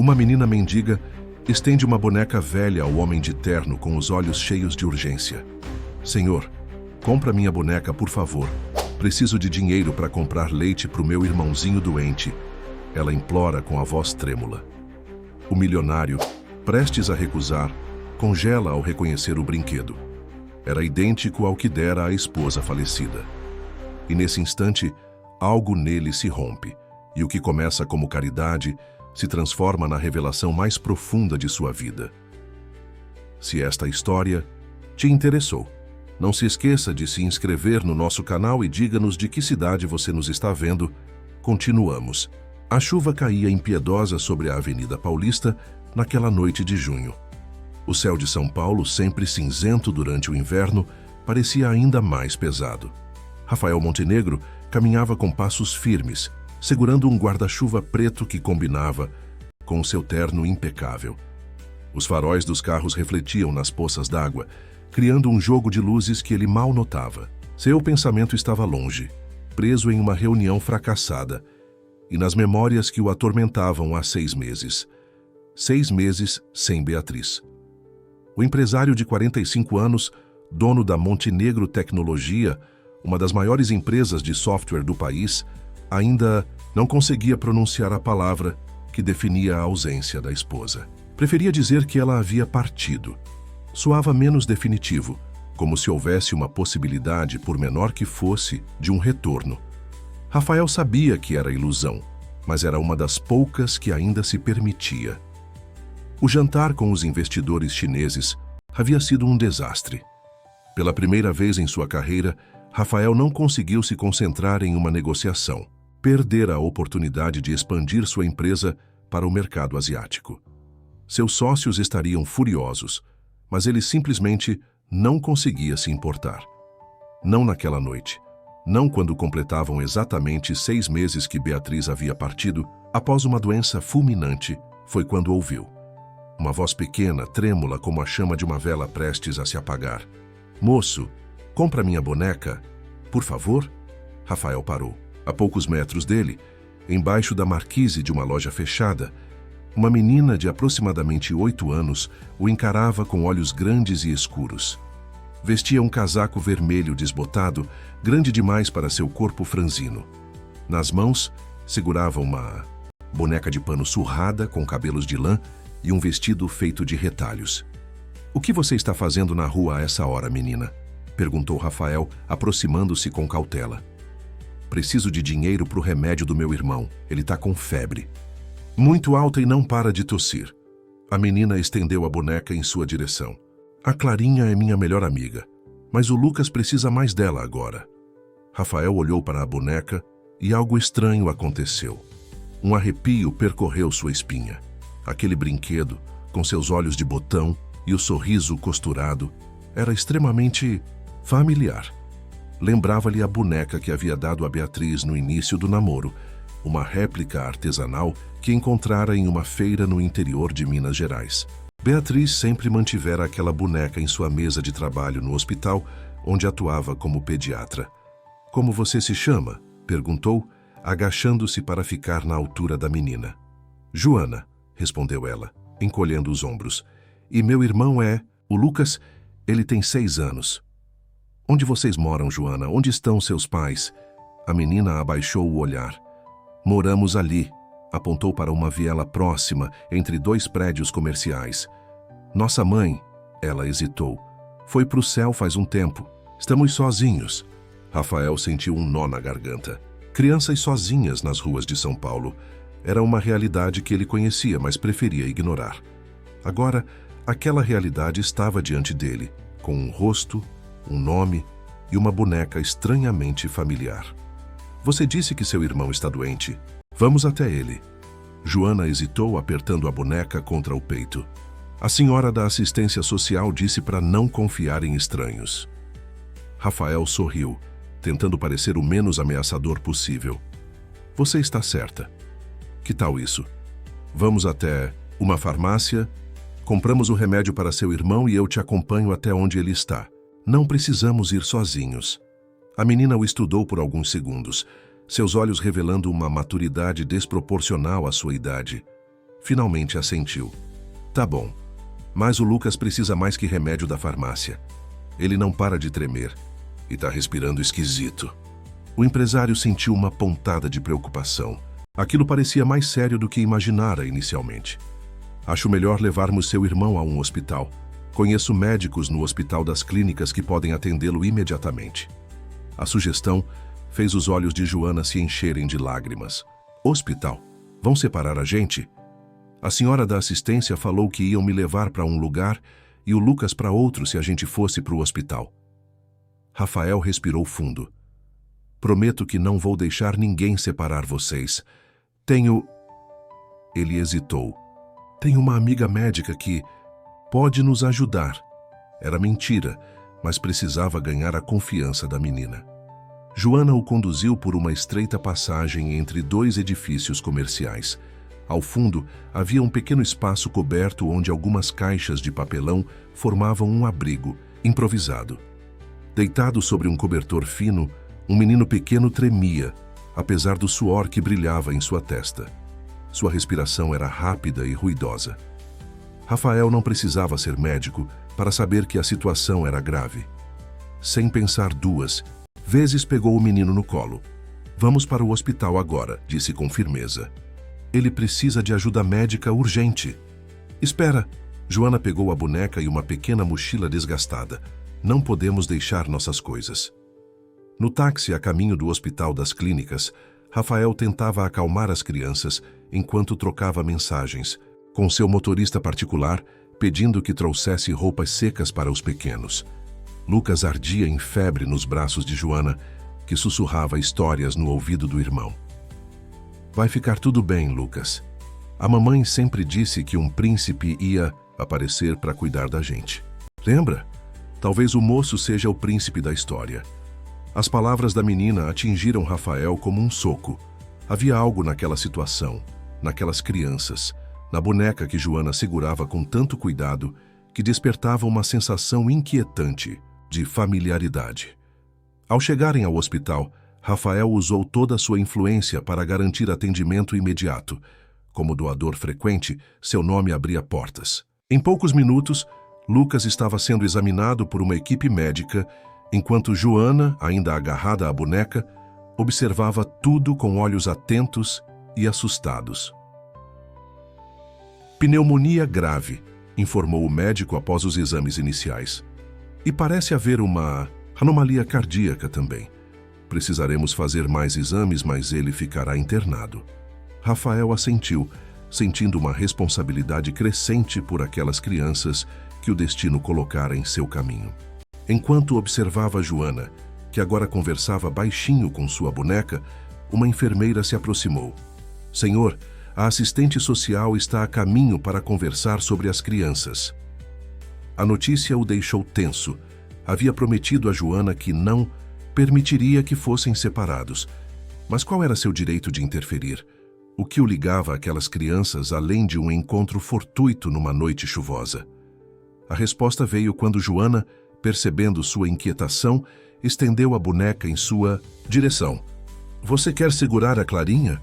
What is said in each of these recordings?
Uma menina mendiga estende uma boneca velha ao homem de terno com os olhos cheios de urgência. Senhor, compra minha boneca, por favor. Preciso de dinheiro para comprar leite para o meu irmãozinho doente. Ela implora com a voz trêmula. O milionário, prestes a recusar, congela ao reconhecer o brinquedo. Era idêntico ao que dera à esposa falecida. E nesse instante, algo nele se rompe, e o que começa como caridade se transforma na revelação mais profunda de sua vida. Se esta história te interessou, não se esqueça de se inscrever no nosso canal e diga-nos de que cidade você nos está vendo. Continuamos. A chuva caía impiedosa sobre a Avenida Paulista naquela noite de junho. O céu de São Paulo, sempre cinzento durante o inverno, parecia ainda mais pesado. Rafael Montenegro caminhava com passos firmes, segurando um guarda-chuva preto que combinava com o seu terno impecável. Os faróis dos carros refletiam nas poças d'água, criando um jogo de luzes que ele mal notava. Seu pensamento estava longe, preso em uma reunião fracassada, e nas memórias que o atormentavam há 6 meses. 6 meses sem Beatriz. O empresário de 45 anos, dono da Montenegro Tecnologia, uma das maiores empresas de software do país, ainda não conseguia pronunciar a palavra que definia a ausência da esposa. Preferia dizer que ela havia partido. Soava menos definitivo, como se houvesse uma possibilidade, por menor que fosse, de um retorno. Rafael sabia que era ilusão, mas era uma das poucas que ainda se permitia. O jantar com os investidores chineses havia sido um desastre. Pela primeira vez em sua carreira, Rafael não conseguiu se concentrar em uma negociação. Perdera a oportunidade de expandir sua empresa para o mercado asiático. Seus sócios estariam furiosos, mas ele simplesmente não conseguia se importar. Não naquela noite. Não quando completavam exatamente 6 meses que Beatriz havia partido, após uma doença fulminante, foi quando ouviu. Uma voz pequena, trêmula como a chama de uma vela prestes a se apagar. Moço, compra minha boneca, por favor? Rafael parou. A poucos metros dele, embaixo da marquise de uma loja fechada, uma menina de aproximadamente 8 anos o encarava com olhos grandes e escuros. Vestia um casaco vermelho desbotado, grande demais para seu corpo franzino. Nas mãos, segurava uma boneca de pano surrada com cabelos de lã e um vestido feito de retalhos. "O que você está fazendo na rua a essa hora, menina?" perguntou Rafael, aproximando-se com cautela. "Preciso de dinheiro para o remédio do meu irmão. Ele está com febre. Muito alta e não para de tossir." A menina estendeu a boneca em sua direção. "A Clarinha é minha melhor amiga, mas o Lucas precisa mais dela agora." Rafael olhou para a boneca e algo estranho aconteceu. Um arrepio percorreu sua espinha. Aquele brinquedo, com seus olhos de botão e o sorriso costurado, era extremamente familiar. Lembrava-lhe a boneca que havia dado a Beatriz no início do namoro, uma réplica artesanal que encontrara em uma feira no interior de Minas Gerais. Beatriz sempre mantivera aquela boneca em sua mesa de trabalho no hospital, onde atuava como pediatra. "Como você se chama?" perguntou, agachando-se para ficar na altura da menina. "Joana", respondeu ela, encolhendo os ombros. "E meu irmão é o Lucas, ele tem 6 anos." "Onde vocês moram, Joana? Onde estão seus pais?" A menina abaixou o olhar. "Moramos ali", apontou para uma viela próxima, entre 2 prédios comerciais. "Nossa mãe", ela hesitou, "foi pro céu faz um tempo. Estamos sozinhos." Rafael sentiu um nó na garganta. Crianças sozinhas nas ruas de São Paulo. Era uma realidade que ele conhecia, mas preferia ignorar. Agora, aquela realidade estava diante dele, com um rosto, um nome e uma boneca estranhamente familiar. "Você disse que seu irmão está doente. Vamos até ele." Joana hesitou, apertando a boneca contra o peito. "A senhora da assistência social disse para não confiar em estranhos." Rafael sorriu, tentando parecer o menos ameaçador possível. "Você está certa. Que tal isso? Vamos até uma farmácia, compramos o remédio para seu irmão e eu te acompanho até onde ele está. Não precisamos ir sozinhos." A menina o estudou por alguns segundos, seus olhos revelando uma maturidade desproporcional à sua idade. Finalmente assentiu. Tá bom, mas o Lucas precisa mais que remédio da farmácia. Ele não para de tremer e tá respirando esquisito. O empresário sentiu uma pontada de preocupação. Aquilo parecia mais sério do que imaginara inicialmente. Acho melhor levarmos seu irmão a um hospital. Conheço médicos no Hospital das Clínicas que podem atendê-lo imediatamente. A sugestão fez os olhos de Joana se encherem de lágrimas. Hospital? Vão separar a gente? A senhora da assistência falou que iam me levar para um lugar e o Lucas para outro se a gente fosse para o hospital. Rafael respirou fundo. Prometo que não vou deixar ninguém separar vocês. Ele hesitou. Tenho uma amiga médica que pode nos ajudar. Era mentira, mas precisava ganhar a confiança da menina. Joana o conduziu por uma estreita passagem entre dois edifícios comerciais. Ao fundo, havia um pequeno espaço coberto onde algumas caixas de papelão formavam um abrigo, improvisado. Deitado sobre um cobertor fino, um menino pequeno tremia, apesar do suor que brilhava em sua testa. Sua respiração era rápida e ruidosa. Rafael não precisava ser médico para saber que a situação era grave. Sem pensar duas vezes, pegou o menino no colo. Vamos para o hospital agora, disse com firmeza. Ele precisa de ajuda médica urgente. Espera! Joana pegou a boneca e uma pequena mochila desgastada. Não podemos deixar nossas coisas. No táxi a caminho do Hospital das Clínicas, Rafael tentava acalmar as crianças enquanto trocava mensagens com seu motorista particular, pedindo que trouxesse roupas secas para os pequenos. Lucas ardia em febre nos braços de Joana, que sussurrava histórias no ouvido do irmão. Vai ficar tudo bem, Lucas. A mamãe sempre disse que um príncipe ia aparecer para cuidar da gente. Lembra? Talvez o moço seja o príncipe da história. As palavras da menina atingiram Rafael como um soco. Havia algo naquela situação, naquelas crianças, na boneca que Joana segurava com tanto cuidado, que despertava uma sensação inquietante de familiaridade. Ao chegarem ao hospital, Rafael usou toda a sua influência para garantir atendimento imediato. Como doador frequente, seu nome abria portas. Em poucos minutos, Lucas estava sendo examinado por uma equipe médica, enquanto Joana, ainda agarrada à boneca, observava tudo com olhos atentos e assustados. Pneumonia grave, informou o médico após os exames iniciais. E parece haver uma anomalia cardíaca também. Precisaremos fazer mais exames, mas ele ficará internado. Rafael assentiu, sentindo uma responsabilidade crescente por aquelas crianças que o destino colocara em seu caminho. Enquanto observava Joana, que agora conversava baixinho com sua boneca, uma enfermeira se aproximou. Senhor, a assistente social está a caminho para conversar sobre as crianças. A notícia o deixou tenso. Havia prometido a Joana que não permitiria que fossem separados. Mas qual era seu direito de interferir? O que o ligava àquelas crianças além de um encontro fortuito numa noite chuvosa? A resposta veio quando Joana, percebendo sua inquietação, estendeu a boneca em sua direção. Você quer segurar a Clarinha?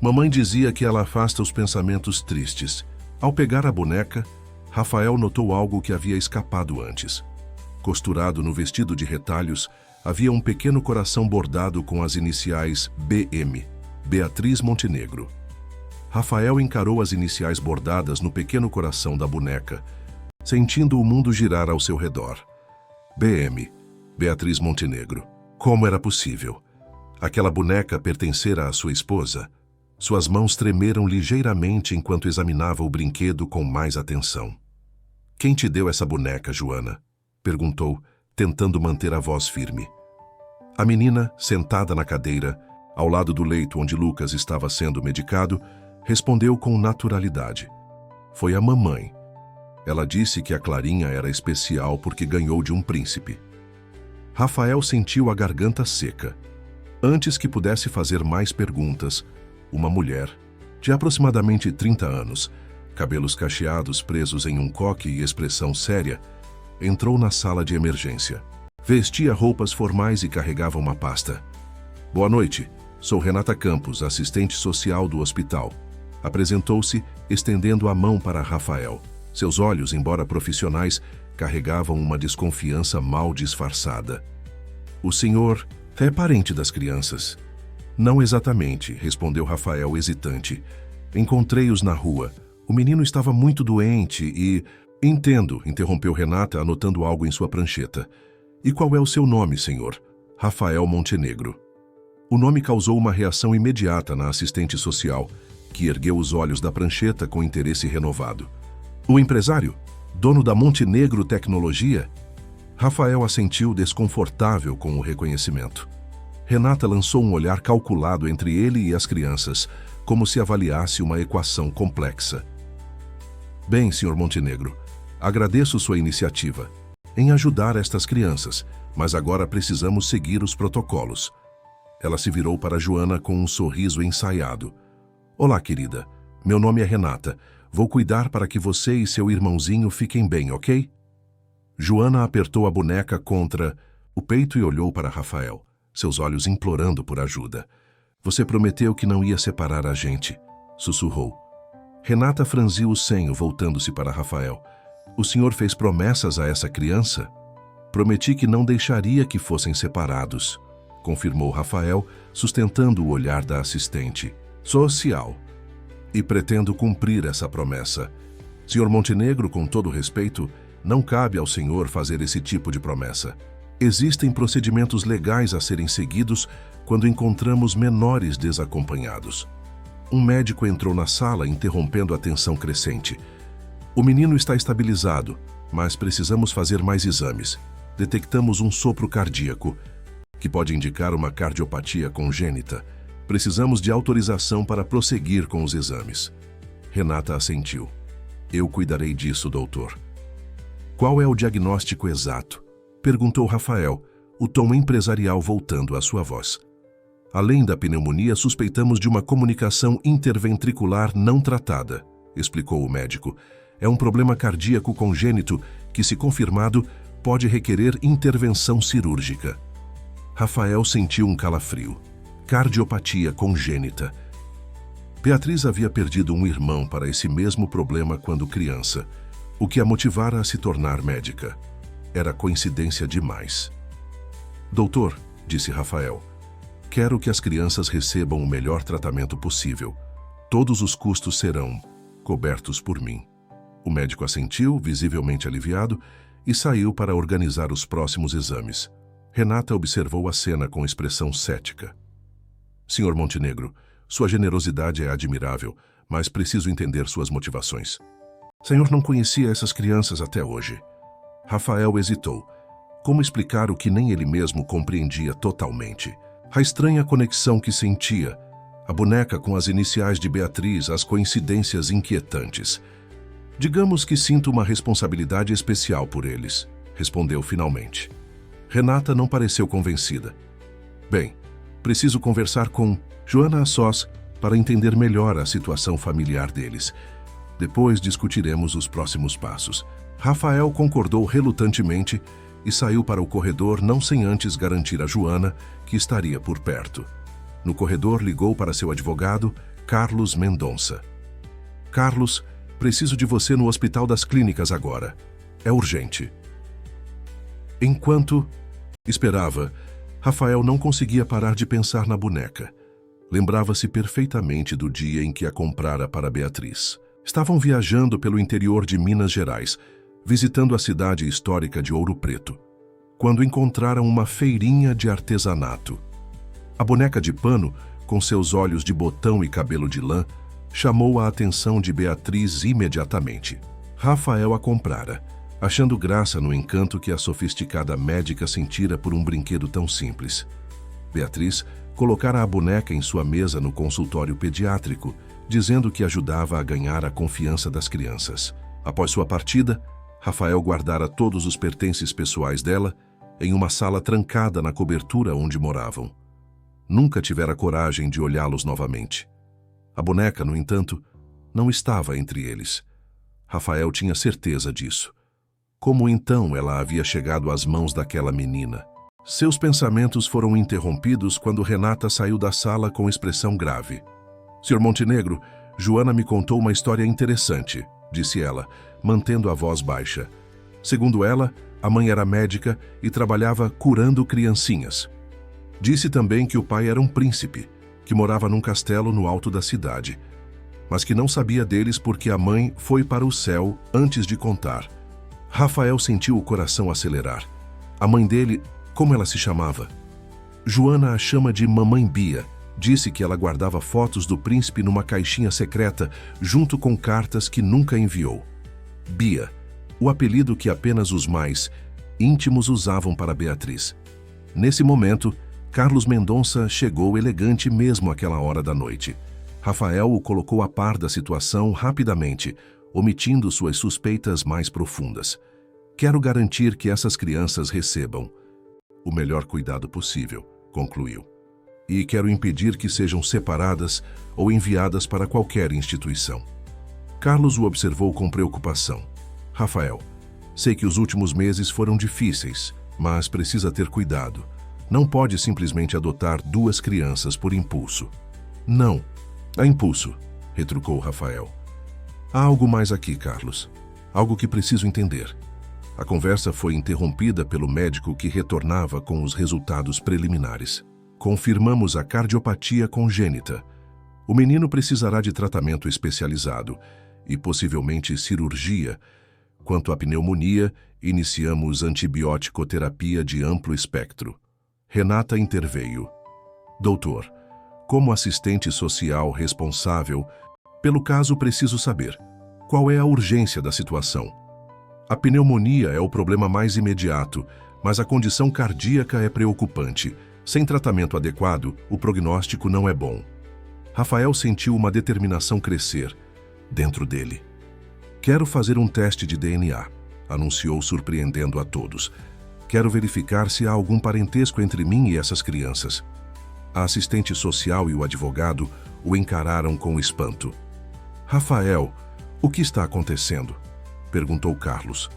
Mamãe dizia que ela afasta os pensamentos tristes. Ao pegar a boneca, Rafael notou algo que havia escapado antes. Costurado no vestido de retalhos, havia um pequeno coração bordado com as iniciais BM, Beatriz Montenegro. Rafael encarou as iniciais bordadas no pequeno coração da boneca, sentindo o mundo girar ao seu redor. BM, Beatriz Montenegro. Como era possível? Aquela boneca pertencera à sua esposa? Suas mãos tremeram ligeiramente enquanto examinava o brinquedo com mais atenção. Quem te deu essa boneca, Joana? Perguntou, tentando manter a voz firme. A menina, sentada na cadeira, ao lado do leito onde Lucas estava sendo medicado, respondeu com naturalidade. Foi a mamãe. Ela disse que a Clarinha era especial porque ganhou de um príncipe. Rafael sentiu a garganta seca. Antes que pudesse fazer mais perguntas, uma mulher, de aproximadamente 30 anos, cabelos cacheados presos em um coque e expressão séria, entrou na sala de emergência. Vestia roupas formais e carregava uma pasta. Boa noite, sou Renata Campos, assistente social do hospital. Apresentou-se, estendendo a mão para Rafael. Seus olhos, embora profissionais, carregavam uma desconfiança mal disfarçada. O senhor é parente das crianças? Não exatamente, respondeu Rafael hesitante. Encontrei-os na rua. O menino estava muito doente e... Entendo, interrompeu Renata, anotando algo em sua prancheta. E qual é o seu nome, senhor? Rafael Montenegro. O nome causou uma reação imediata na assistente social, que ergueu os olhos da prancheta com interesse renovado. O empresário? Dono da Montenegro Tecnologia? Rafael assentiu desconfortável com o reconhecimento. Renata lançou um olhar calculado entre ele e as crianças, como se avaliasse uma equação complexa. Bem, Sr. Montenegro, agradeço sua iniciativa em ajudar estas crianças, mas agora precisamos seguir os protocolos. Ela se virou para Joana com um sorriso ensaiado. Olá, querida. Meu nome é Renata. Vou cuidar para que você e seu irmãozinho fiquem bem, ok? Joana apertou a boneca contra o peito e olhou para Rafael, seus olhos implorando por ajuda. Você prometeu que não ia separar a gente, sussurrou. Renata franziu o senho, voltando-se para Rafael. O senhor fez promessas a essa criança? Prometi que não deixaria que fossem separados, confirmou Rafael, sustentando o olhar da assistente social. E pretendo cumprir essa promessa. Sr. Montenegro, com todo respeito, não cabe ao senhor fazer esse tipo de promessa. Existem procedimentos legais a serem seguidos quando encontramos menores desacompanhados. Um médico entrou na sala, interrompendo a tensão crescente. O menino está estabilizado, mas precisamos fazer mais exames. Detectamos um sopro cardíaco, que pode indicar uma cardiopatia congênita. Precisamos de autorização para prosseguir com os exames. Renata assentiu. Eu cuidarei disso, doutor. Qual é o diagnóstico exato? Perguntou Rafael, o tom empresarial voltando à sua voz. Além da pneumonia, suspeitamos de uma comunicação interventricular não tratada, explicou o médico. É um problema cardíaco congênito que, se confirmado, pode requerer intervenção cirúrgica. Rafael sentiu um calafrio. Cardiopatia congênita. Beatriz havia perdido um irmão para esse mesmo problema quando criança, o que a motivara a se tornar médica. Era coincidência demais. Doutor, disse Rafael, quero que as crianças recebam o melhor tratamento possível. Todos os custos serão cobertos por mim. O médico assentiu, visivelmente aliviado, e saiu para organizar os próximos exames. Renata observou a cena com expressão cética. Senhor Montenegro, sua generosidade é admirável, mas preciso entender suas motivações. Senhor não conhecia essas crianças até hoje. Rafael hesitou. Como explicar o que nem ele mesmo compreendia totalmente? A estranha conexão que sentia, a boneca com as iniciais de Beatriz, as coincidências inquietantes. Digamos que sinto uma responsabilidade especial por eles, respondeu finalmente. Renata não pareceu convencida. Bem, preciso conversar com Joana a sós para entender melhor a situação familiar deles. Depois discutiremos os próximos passos. Rafael concordou relutantemente e saiu para o corredor não sem antes garantir a Joana que estaria por perto. No corredor ligou para seu advogado, Carlos Mendonça. Carlos, preciso de você no Hospital das Clínicas agora. É urgente. Enquanto esperava, Rafael não conseguia parar de pensar na boneca. Lembrava-se perfeitamente do dia em que a comprara para Beatriz. Estavam viajando pelo interior de Minas Gerais, visitando a cidade histórica de Ouro Preto, quando encontraram uma feirinha de artesanato. A boneca de pano, com seus olhos de botão e cabelo de lã, chamou a atenção de Beatriz imediatamente. Rafael a comprara, achando graça no encanto que a sofisticada médica sentira por um brinquedo tão simples. Beatriz colocara a boneca em sua mesa no consultório pediátrico, dizendo que ajudava a ganhar a confiança das crianças. Após sua partida, Rafael guardara todos os pertences pessoais dela em uma sala trancada na cobertura onde moravam. Nunca tivera coragem de olhá-los novamente. A boneca, no entanto, não estava entre eles. Rafael tinha certeza disso. Como então ela havia chegado às mãos daquela menina? Seus pensamentos foram interrompidos quando Renata saiu da sala com expressão grave. Sr. Montenegro, Joana me contou uma história interessante, disse ela, mantendo a voz baixa. Segundo ela, a mãe era médica e trabalhava curando criancinhas. Disse também que o pai era um príncipe, que morava num castelo no alto da cidade, mas que não sabia deles porque a mãe foi para o céu antes de contar. Rafael sentiu o coração acelerar. A mãe dele, como ela se chamava? Joana a chama de Mamãe Bia. Disse que ela guardava fotos do príncipe numa caixinha secreta, junto com cartas que nunca enviou. Bia, o apelido que apenas os mais íntimos usavam para Beatriz. Nesse momento, Carlos Mendonça chegou elegante mesmo àquela hora da noite. Rafael o colocou a par da situação rapidamente, omitindo suas suspeitas mais profundas. Quero garantir que essas crianças recebam o melhor cuidado possível, concluiu. E quero impedir que sejam separadas ou enviadas para qualquer instituição. Carlos o observou com preocupação. Rafael, sei que os últimos meses foram difíceis, mas precisa ter cuidado. Não pode simplesmente adotar 2 crianças por impulso. Não, é impulso, retrucou Rafael. Há algo mais aqui, Carlos. Algo que preciso entender. A conversa foi interrompida pelo médico que retornava com os resultados preliminares. Confirmamos a cardiopatia congênita. O menino precisará de tratamento especializado e possivelmente cirurgia. Quanto à pneumonia, iniciamos antibiótico-terapia de amplo espectro. Renata interveio. Doutor, como assistente social responsável pelo caso, preciso saber qual é a urgência da situação. A pneumonia é o problema mais imediato, mas a condição cardíaca é preocupante. Sem tratamento adequado, o prognóstico não é bom. Rafael sentiu uma determinação crescer dentro dele. Quero fazer um teste de DNA, anunciou surpreendendo a todos. Quero verificar se há algum parentesco entre mim e essas crianças. A assistente social e o advogado o encararam com espanto. Rafael, o que está acontecendo? Perguntou Carlos.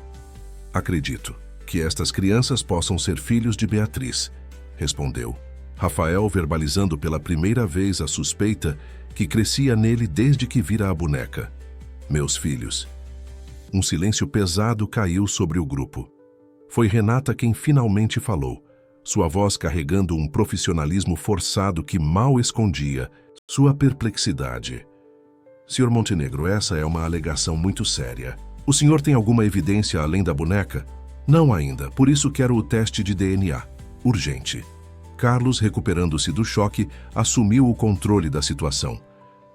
Acredito que estas crianças possam ser filhos de Beatriz, respondeu. Rafael verbalizando pela primeira vez a suspeita que crescia nele desde que vira a boneca. Meus filhos. Um silêncio pesado caiu sobre o grupo. Foi Renata quem finalmente falou, sua voz carregando um profissionalismo forçado que mal escondia sua perplexidade. Sr. Montenegro, essa é uma alegação muito séria. O senhor tem alguma evidência além da boneca? Não ainda, por isso quero o teste de DNA. Urgente. Carlos, recuperando-se do choque, assumiu o controle da situação.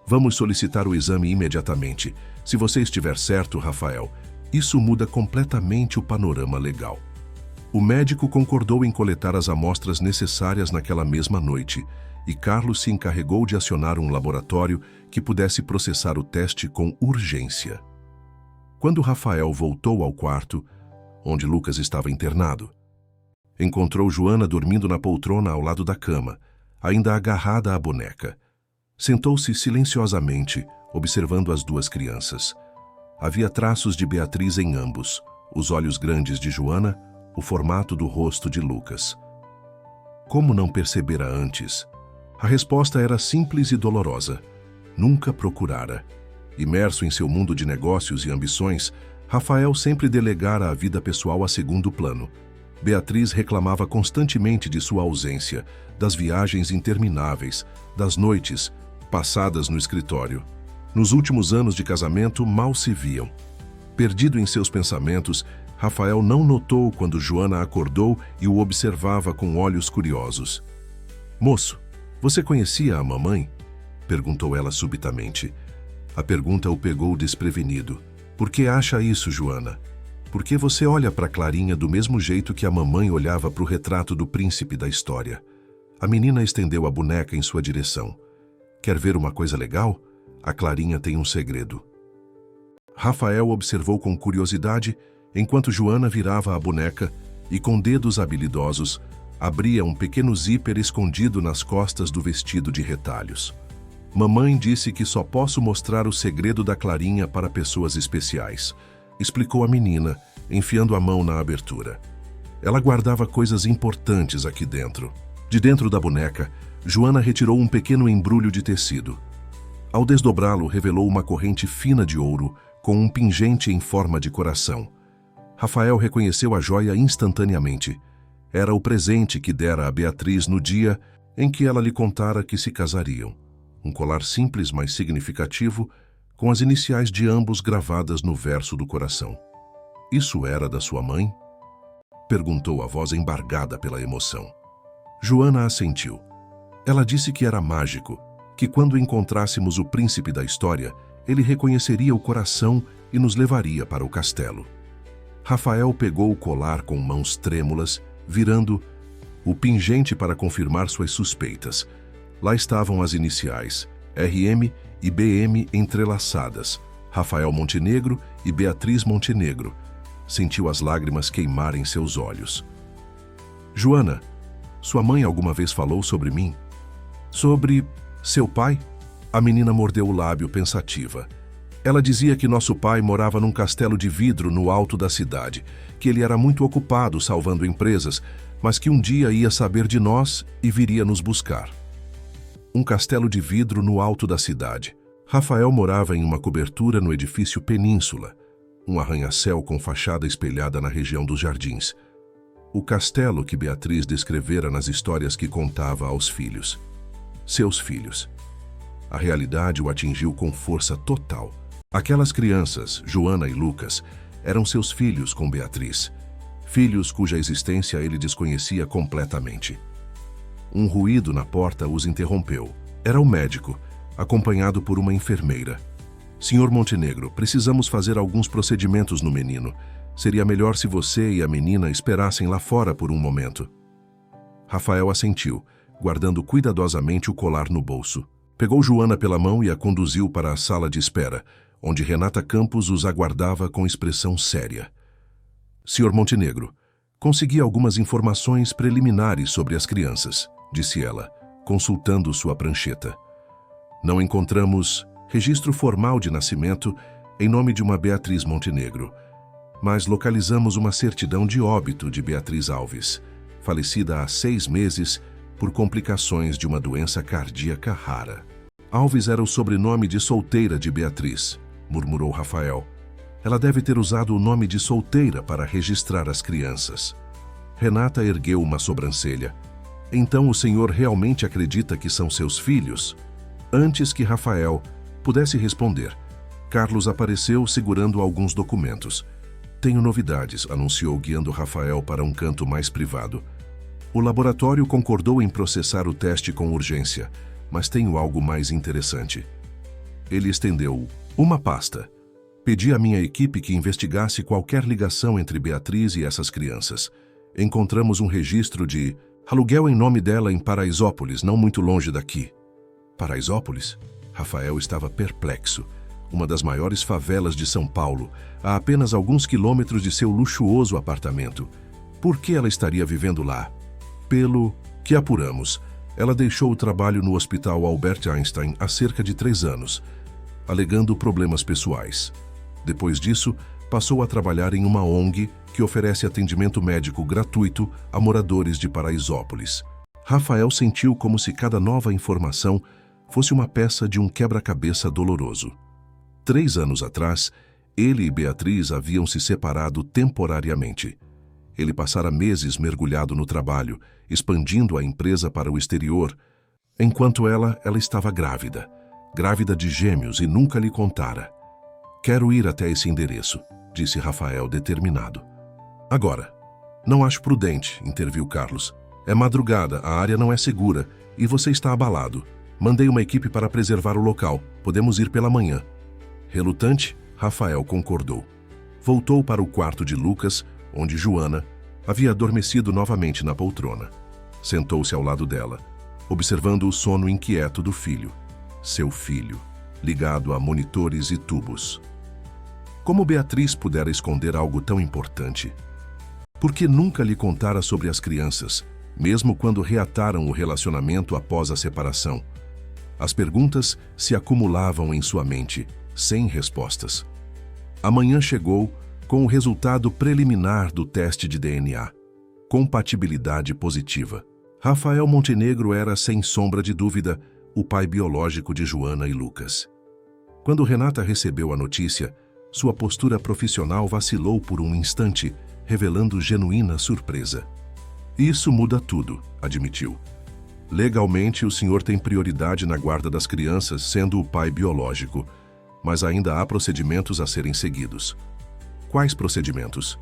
Vamos solicitar o exame imediatamente. Se você estiver certo, Rafael, isso muda completamente o panorama legal. O médico concordou em coletar as amostras necessárias naquela mesma noite, e Carlos se encarregou de acionar um laboratório que pudesse processar o teste com urgência. Quando Rafael voltou ao quarto, onde Lucas estava internado, encontrou Joana dormindo na poltrona ao lado da cama, ainda agarrada à boneca. Sentou-se silenciosamente, observando as 2 crianças. Havia traços de Beatriz em ambos, os olhos grandes de Joana, o formato do rosto de Lucas. Como não percebera antes? A resposta era simples e dolorosa. Nunca procurara. Imerso em seu mundo de negócios e ambições, Rafael sempre delegara a vida pessoal a segundo plano. Beatriz reclamava constantemente de sua ausência, das viagens intermináveis, das noites passadas no escritório. Nos últimos anos de casamento, mal se viam. Perdido em seus pensamentos, Rafael não notou quando Joana acordou e o observava com olhos curiosos. Moço, você conhecia a mamãe? Perguntou ela subitamente. A pergunta o pegou desprevenido. Por que acha isso, Joana? Por que você olha para Clarinha do mesmo jeito que a mamãe olhava para o retrato do príncipe da história? A menina estendeu a boneca em sua direção. Quer ver uma coisa legal? A Clarinha tem um segredo. Rafael observou com curiosidade enquanto Joana virava a boneca e, com dedos habilidosos, abria um pequeno zíper escondido nas costas do vestido de retalhos. Mamãe disse que só posso mostrar o segredo da Clarinha para pessoas especiais, explicou a menina, enfiando a mão na abertura. Ela guardava coisas importantes aqui dentro. De dentro da boneca, Joana retirou um pequeno embrulho de tecido. Ao desdobrá-lo, revelou uma corrente fina de ouro com um pingente em forma de coração. Rafael reconheceu a joia instantaneamente. Era o presente que dera a Beatriz no dia em que ela lhe contara que se casariam. Um colar simples, mas significativo, com as iniciais de ambos gravadas no verso do coração. Isso era da sua mãe? Perguntou a voz embargada pela emoção. Joana assentiu. Ela disse que era mágico, que quando encontrássemos o príncipe da história, ele reconheceria o coração e nos levaria para o castelo. Rafael pegou o colar com mãos trêmulas, virando o pingente para confirmar suas suspeitas. Lá estavam as iniciais, RM e BM entrelaçadas, Rafael Montenegro e Beatriz Montenegro. Sentiu as lágrimas queimarem seus olhos. Joana, sua mãe alguma vez falou sobre mim? Sobre seu pai? A menina mordeu o lábio pensativa. Ela dizia que nosso pai morava num castelo de vidro no alto da cidade, que ele era muito ocupado salvando empresas, mas que um dia ia saber de nós e viria nos buscar. Um castelo de vidro no alto da cidade. Rafael morava em uma cobertura no edifício Península, um arranha-céu com fachada espelhada na região dos jardins. O castelo que Beatriz descrevera nas histórias que contava aos filhos. Seus filhos. A realidade o atingiu com força total. Aquelas crianças, Joana e Lucas, eram seus filhos com Beatriz. Filhos cuja existência ele desconhecia completamente. Um ruído na porta os interrompeu. Era o médico, acompanhado por uma enfermeira. Senhor Montenegro, precisamos fazer alguns procedimentos no menino. Seria melhor se você e a menina esperassem lá fora por um momento. Rafael assentiu, guardando cuidadosamente o colar no bolso. Pegou Joana pela mão e a conduziu para a sala de espera, onde Renata Campos os aguardava com expressão séria. Senhor Montenegro, consegui algumas informações preliminares sobre as crianças, disse ela, consultando sua prancheta. Não encontramos registro formal de nascimento em nome de uma Beatriz Montenegro, mas localizamos uma certidão de óbito de Beatriz Alves, falecida há 6 meses por complicações de uma doença cardíaca rara. Alves era o sobrenome de solteira de Beatriz, murmurou Rafael. Ela deve ter usado o nome de solteira para registrar as crianças. Renata ergueu uma sobrancelha. Então o senhor realmente acredita que são seus filhos? Antes que Rafael pudesse responder, Carlos apareceu segurando alguns documentos. Tenho novidades, anunciou, guiando Rafael para um canto mais privado. O laboratório concordou em processar o teste com urgência, mas tenho algo mais interessante. Ele estendeu uma pasta. Pedi à minha equipe que investigasse qualquer ligação entre Beatriz e essas crianças. Encontramos um registro de aluguel em nome dela em Paraisópolis, não muito longe daqui. Paraisópolis? Rafael estava perplexo. Uma das maiores favelas de São Paulo, a apenas alguns quilômetros de seu luxuoso apartamento. Por que ela estaria vivendo lá? Pelo que apuramos, ela deixou o trabalho no Hospital Albert Einstein há cerca de 3 anos, alegando problemas pessoais. Depois disso, passou a trabalhar em uma ONG que oferece atendimento médico gratuito a moradores de Paraisópolis. Rafael sentiu como se cada nova informação fosse uma peça de um quebra-cabeça doloroso. 3 anos atrás, ele e Beatriz haviam se separado temporariamente. Ele passara meses mergulhado no trabalho, expandindo a empresa para o exterior, enquanto ela estava grávida de gêmeos e nunca lhe contara. Quero ir até esse endereço, disse Rafael determinado. Agora. Não acho prudente, interviu Carlos. É madrugada, a área não é segura e você está abalado. Mandei uma equipe para preservar o local. Podemos ir pela manhã. Relutante, Rafael concordou. Voltou para o quarto de Lucas, onde Joana havia adormecido novamente na poltrona. Sentou-se ao lado dela, observando o sono inquieto do filho. Seu filho, ligado a monitores e tubos. Como Beatriz pudera esconder algo tão importante? Por que nunca lhe contara sobre as crianças, mesmo quando reataram o relacionamento após a separação? As perguntas se acumulavam em sua mente, sem respostas. A manhã chegou com o resultado preliminar do teste de DNA. Compatibilidade positiva. Rafael Montenegro era, sem sombra de dúvida, o pai biológico de Joana e Lucas. Quando Renata recebeu a notícia, sua postura profissional vacilou por um instante, revelando genuína surpresa. Isso muda tudo, admitiu. Legalmente, o senhor tem prioridade na guarda das crianças, sendo o pai biológico, mas ainda há procedimentos a serem seguidos. Quais procedimentos?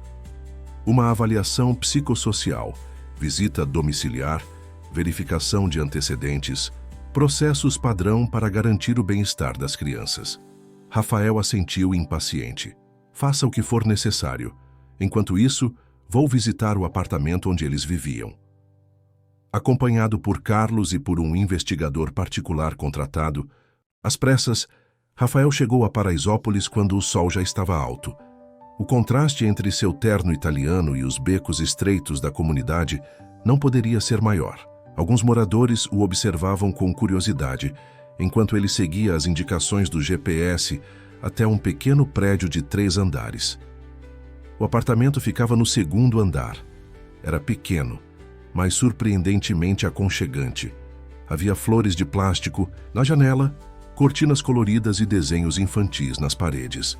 Uma avaliação psicossocial, visita domiciliar, verificação de antecedentes, processos padrão para garantir o bem-estar das crianças. Rafael assentiu impaciente. Faça o que for necessário. Enquanto isso, vou visitar o apartamento onde eles viviam. Acompanhado por Carlos e por um investigador particular contratado, às pressas, Rafael chegou a Paraisópolis quando o sol já estava alto. O contraste entre seu terno italiano e os becos estreitos da comunidade não poderia ser maior. Alguns moradores o observavam com curiosidade, enquanto ele seguia as indicações do GPS até um pequeno prédio de 3 andares. O apartamento ficava no 2º andar. Era pequeno, mas surpreendentemente aconchegante. Havia flores de plástico na janela, cortinas coloridas e desenhos infantis nas paredes.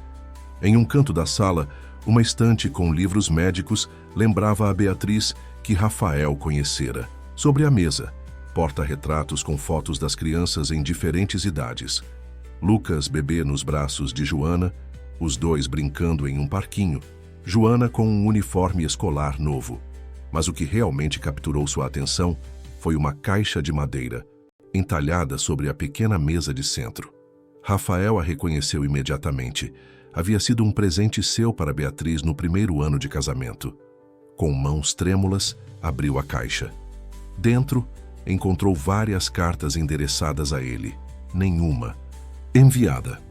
Em um canto da sala, uma estante com livros médicos lembrava a Beatriz que Rafael conhecera. Sobre a mesa, porta-retratos com fotos das crianças em diferentes idades. Lucas bebê nos braços de Joana, os dois brincando em um parquinho, Joana com um uniforme escolar novo. Mas o que realmente capturou sua atenção foi uma caixa de madeira, entalhada sobre a pequena mesa de centro. Rafael a reconheceu imediatamente. Havia sido um presente seu para Beatriz no 1º ano de casamento. Com mãos trêmulas, abriu a caixa. Dentro, encontrou várias cartas endereçadas a ele. Nenhuma enviada.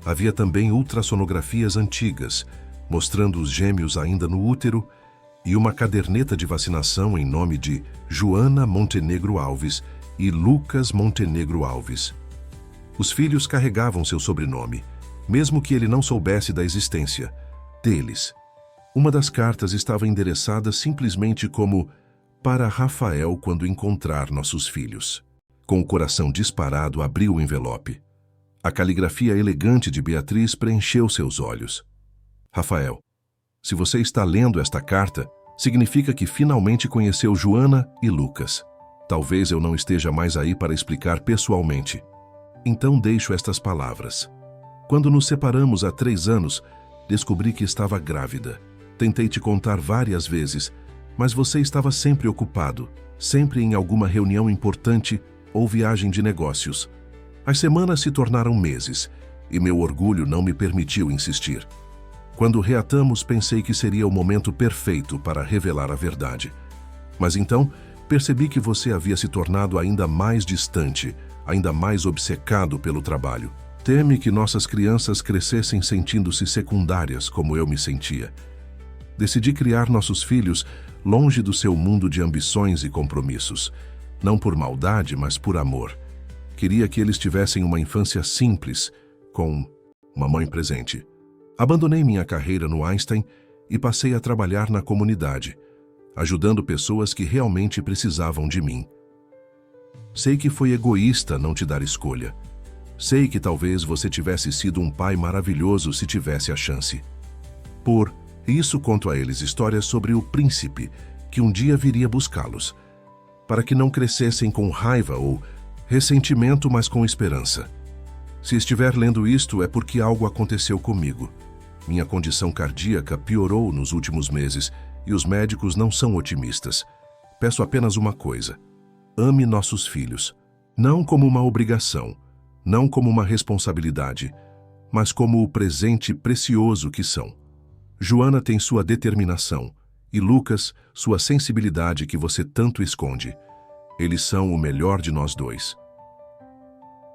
Havia também ultrassonografias antigas, mostrando os gêmeos ainda no útero, e uma caderneta de vacinação em nome de Joana Montenegro Alves e Lucas Montenegro Alves. Os filhos carregavam seu sobrenome, mesmo que ele não soubesse da existência deles. Uma das cartas estava endereçada simplesmente como "Para Rafael quando encontrar nossos filhos". Com o coração disparado, abriu o envelope. A caligrafia elegante de Beatriz preencheu seus olhos. "Rafael, se você está lendo esta carta, significa que finalmente conheceu Joana e Lucas. Talvez eu não esteja mais aí para explicar pessoalmente. Então deixo estas palavras. Quando nos separamos há 3 anos, descobri que estava grávida. Tentei te contar várias vezes, mas você estava sempre ocupado, sempre em alguma reunião importante ou viagem de negócios. As semanas se tornaram meses, e meu orgulho não me permitiu insistir. Quando reatamos, pensei que seria o momento perfeito para revelar a verdade. Mas então, percebi que você havia se tornado ainda mais distante, ainda mais obcecado pelo trabalho. Teme que nossas crianças crescessem sentindo-se secundárias, como eu me sentia. Decidi criar nossos filhos longe do seu mundo de ambições e compromissos. Não por maldade, mas por amor. Queria que eles tivessem uma infância simples, com uma mãe presente. Abandonei minha carreira no Einstein e passei a trabalhar na comunidade, ajudando pessoas que realmente precisavam de mim. Sei que foi egoísta não te dar escolha. Sei que talvez você tivesse sido um pai maravilhoso se tivesse a chance. Por isso conto a eles histórias sobre o príncipe que um dia viria buscá-los, para que não crescessem com raiva ou ressentimento, mas com esperança. Se estiver lendo isto, é porque algo aconteceu comigo. Minha condição cardíaca piorou nos últimos meses e os médicos não são otimistas. Peço apenas uma coisa: ame nossos filhos, não como uma obrigação, não como uma responsabilidade, mas como o presente precioso que são. Joana tem sua determinação e Lucas, sua sensibilidade que você tanto esconde. Eles são o melhor de nós dois.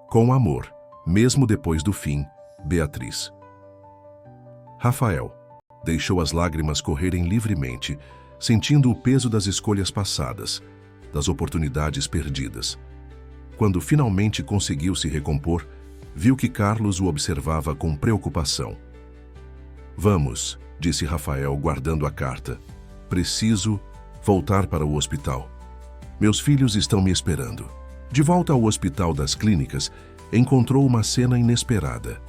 Com amor, mesmo depois do fim, Beatriz. Rafael deixou as lágrimas correrem livremente, sentindo o peso das escolhas passadas, das oportunidades perdidas. Quando finalmente conseguiu se recompor, viu que Carlos o observava com preocupação. "Vamos", disse Rafael, guardando a carta. "Preciso voltar para o hospital. Meus filhos estão me esperando." De volta ao Hospital das Clínicas, encontrou uma cena inesperada.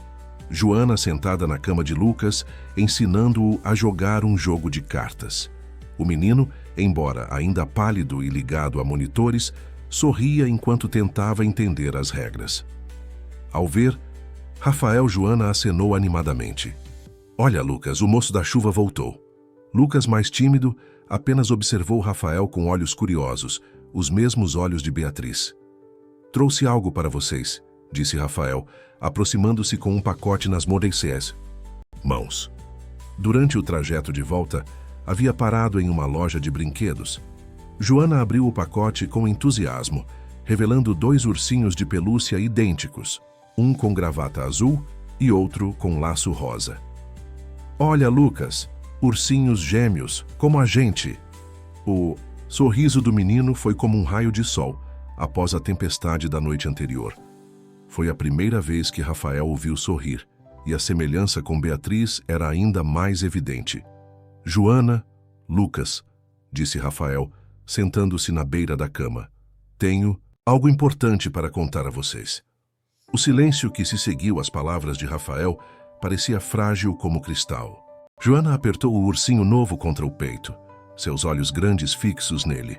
Joana sentada na cama de Lucas, ensinando-o a jogar um jogo de cartas. O menino, embora ainda pálido e ligado a monitores, sorria enquanto tentava entender as regras. Ao ver, Rafael Joana acenou animadamente. Olha, Lucas, o moço da chuva voltou. Lucas, mais tímido, apenas observou Rafael com olhos curiosos, os mesmos olhos de Beatriz. Trouxe algo para vocês, disse Rafael, aproximando-se com um pacote nas mãos. Durante o trajeto de volta, havia parado em uma loja de brinquedos. Joana abriu o pacote com entusiasmo, revelando 2 ursinhos de pelúcia idênticos, um com gravata azul e outro com laço rosa. Olha, Lucas, ursinhos gêmeos, como a gente. O sorriso do menino foi como um raio de sol, após a tempestade da noite anterior. Foi a primeira vez que Rafael o viu sorrir, e a semelhança com Beatriz era ainda mais evidente. Joana, Lucas, disse Rafael, sentando-se na beira da cama. Tenho algo importante para contar a vocês. O silêncio que se seguiu às palavras de Rafael parecia frágil como cristal. Joana apertou o ursinho novo contra o peito, seus olhos grandes fixos nele,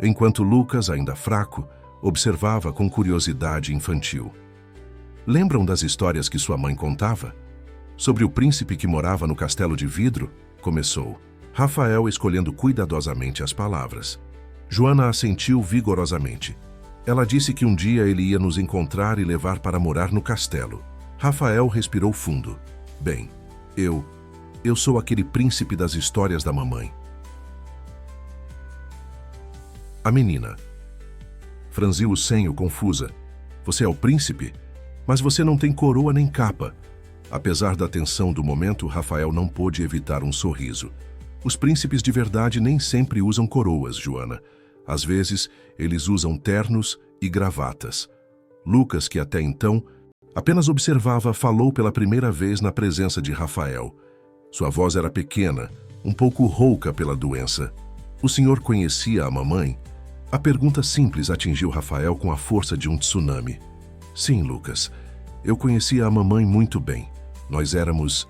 enquanto Lucas, ainda fraco, observava com curiosidade infantil. Lembram das histórias que sua mãe contava? Sobre o príncipe que morava no castelo de vidro? Começou, Rafael escolhendo cuidadosamente as palavras. Joana assentiu vigorosamente. Ela disse que um dia ele ia nos encontrar e levar para morar no castelo. Rafael respirou fundo. Bem, eu sou aquele príncipe das histórias da mamãe. A menina franziu o senho, confusa. Você é o príncipe? Mas você não tem coroa nem capa. Apesar da tensão do momento, Rafael não pôde evitar um sorriso. Os príncipes de verdade nem sempre usam coroas, Joana. Às vezes, eles usam ternos e gravatas. Lucas, que até então apenas observava, falou pela primeira vez na presença de Rafael. Sua voz era pequena, um pouco rouca pela doença. O senhor conhecia a mamãe? A pergunta simples atingiu Rafael com a força de um tsunami. Sim, Lucas. Eu conhecia a mamãe muito bem. Nós éramos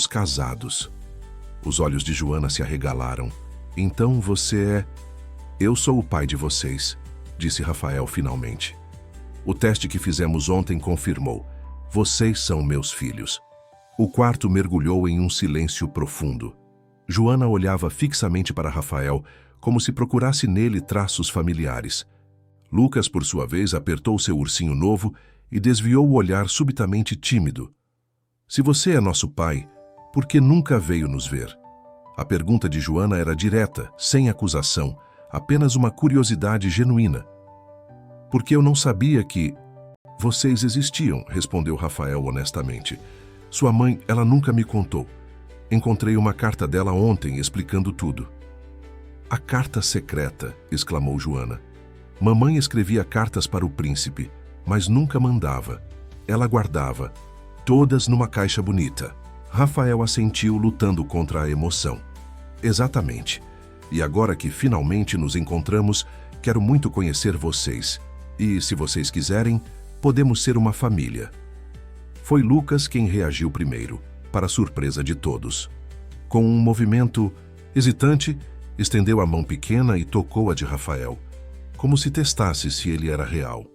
casados. Os olhos de Joana se arregalaram. Então você é... Eu sou o pai de vocês, disse Rafael finalmente. O teste que fizemos ontem confirmou. Vocês são meus filhos. O quarto mergulhou em um silêncio profundo. Joana olhava fixamente para Rafael, como se procurasse nele traços familiares. Lucas, por sua vez, apertou seu ursinho novo e desviou o olhar subitamente tímido. Se você é nosso pai, por que nunca veio nos ver? A pergunta de Joana era direta, sem acusação, apenas uma curiosidade genuína. Porque eu não sabia que... Vocês existiam, respondeu Rafael honestamente. Sua mãe, ela nunca me contou. Encontrei uma carta dela ontem explicando tudo. A carta secreta, exclamou Joana. Mamãe escrevia cartas para o príncipe, mas nunca mandava. Ela guardava, todas numa caixa bonita. Rafael assentiu, lutando contra a emoção. Exatamente. E agora que finalmente nos encontramos, quero muito conhecer vocês. E, se vocês quiserem, podemos ser uma família. Foi Lucas quem reagiu primeiro, para a surpresa de todos. Com um movimento hesitante, estendeu a mão pequena e tocou a de Rafael, como se testasse se ele era real.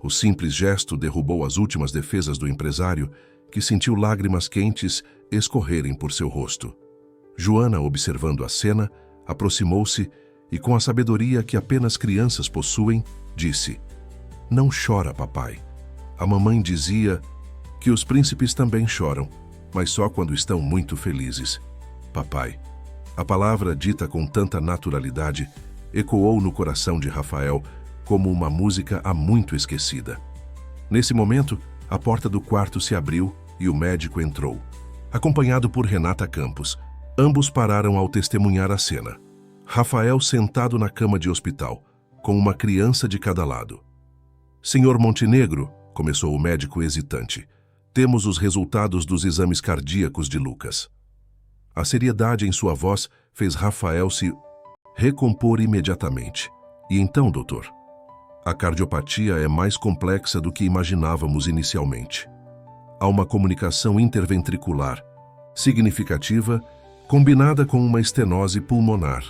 O simples gesto derrubou as últimas defesas do empresário, que sentiu lágrimas quentes escorrerem por seu rosto. Joana, observando a cena, aproximou-se e, com a sabedoria que apenas crianças possuem, disse: Não chora, papai. A mamãe dizia que os príncipes também choram, mas só quando estão muito felizes. Papai. A palavra, dita com tanta naturalidade, ecoou no coração de Rafael como uma música há muito esquecida. Nesse momento, a porta do quarto se abriu e o médico entrou, acompanhado por Renata Campos. Ambos pararam ao testemunhar a cena. Rafael sentado na cama de hospital, com uma criança de cada lado. Senhor Montenegro, começou o médico hesitante, temos os resultados dos exames cardíacos de Lucas. A seriedade em sua voz fez Rafael se recompor imediatamente. E então, doutor? A cardiopatia é mais complexa do que imaginávamos inicialmente. Há uma comunicação interventricular significativa combinada com uma estenose pulmonar.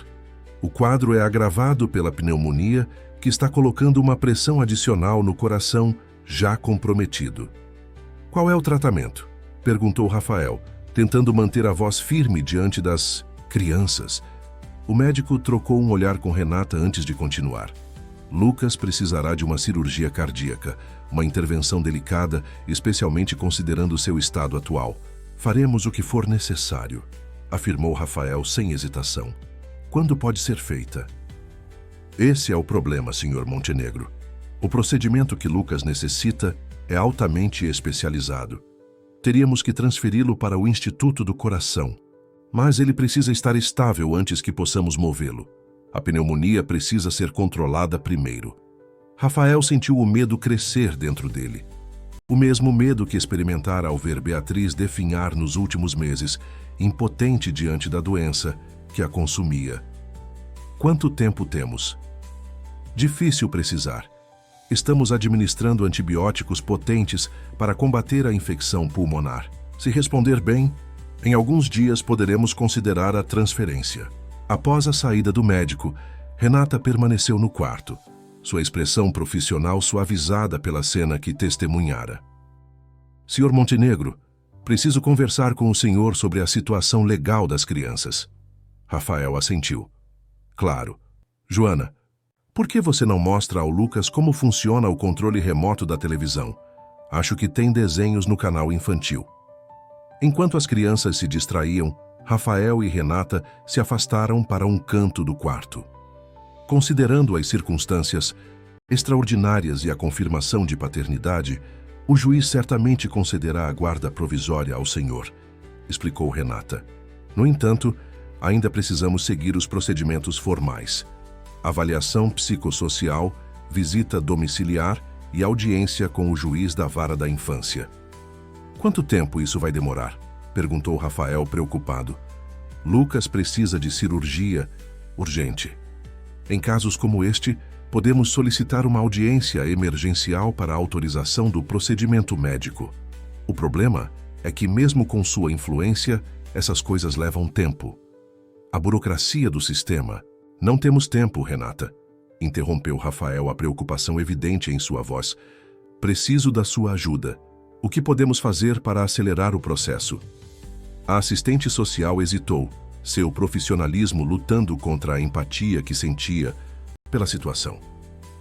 O quadro é agravado pela pneumonia, que está colocando uma pressão adicional no coração já comprometido. Qual é o tratamento? Perguntou Rafael, tentando manter a voz firme diante das crianças. O médico trocou um olhar com Renata antes de continuar. Lucas precisará de uma cirurgia cardíaca, uma intervenção delicada, especialmente considerando seu estado atual. Faremos o que for necessário, afirmou Rafael sem hesitação. Quando pode ser feita? Esse é o problema, Sr. Montenegro. O procedimento que Lucas necessita é altamente especializado. Teríamos que transferi-lo para o Instituto do Coração, mas ele precisa estar estável antes que possamos movê-lo. A pneumonia precisa ser controlada primeiro. Rafael sentiu o medo crescer dentro dele. O mesmo medo que experimentara ao ver Beatriz definhar nos últimos meses, impotente diante da doença que a consumia. Quanto tempo temos? Difícil precisar. Estamos administrando antibióticos potentes para combater a infecção pulmonar. Se responder bem, em alguns dias poderemos considerar a transferência. Após a saída do médico, Renata permaneceu no quarto, sua expressão profissional suavizada pela cena que testemunhara. Sr. Montenegro, preciso conversar com o senhor sobre a situação legal das crianças. Rafael assentiu. Claro. Joana, por que você não mostra ao Lucas como funciona o controle remoto da televisão? Acho que tem desenhos no canal infantil. Enquanto as crianças se distraíam, Rafael e Renata se afastaram para um canto do quarto. Considerando as circunstâncias extraordinárias e a confirmação de paternidade, o juiz certamente concederá a guarda provisória ao senhor, explicou Renata. No entanto, ainda precisamos seguir os procedimentos formais. Avaliação psicossocial, visita domiciliar e audiência com o juiz da vara da infância. Quanto tempo isso vai demorar? Perguntou Rafael preocupado. Lucas precisa de cirurgia urgente. Em casos como este, podemos solicitar uma audiência emergencial para a autorização do procedimento médico. O problema é que, mesmo com sua influência, essas coisas levam tempo. A burocracia do sistema. Não temos tempo, Renata, interrompeu Rafael, a preocupação evidente em sua voz. Preciso da sua ajuda. O que podemos fazer para acelerar o processo? A assistente social hesitou, seu profissionalismo lutando contra a empatia que sentia pela situação.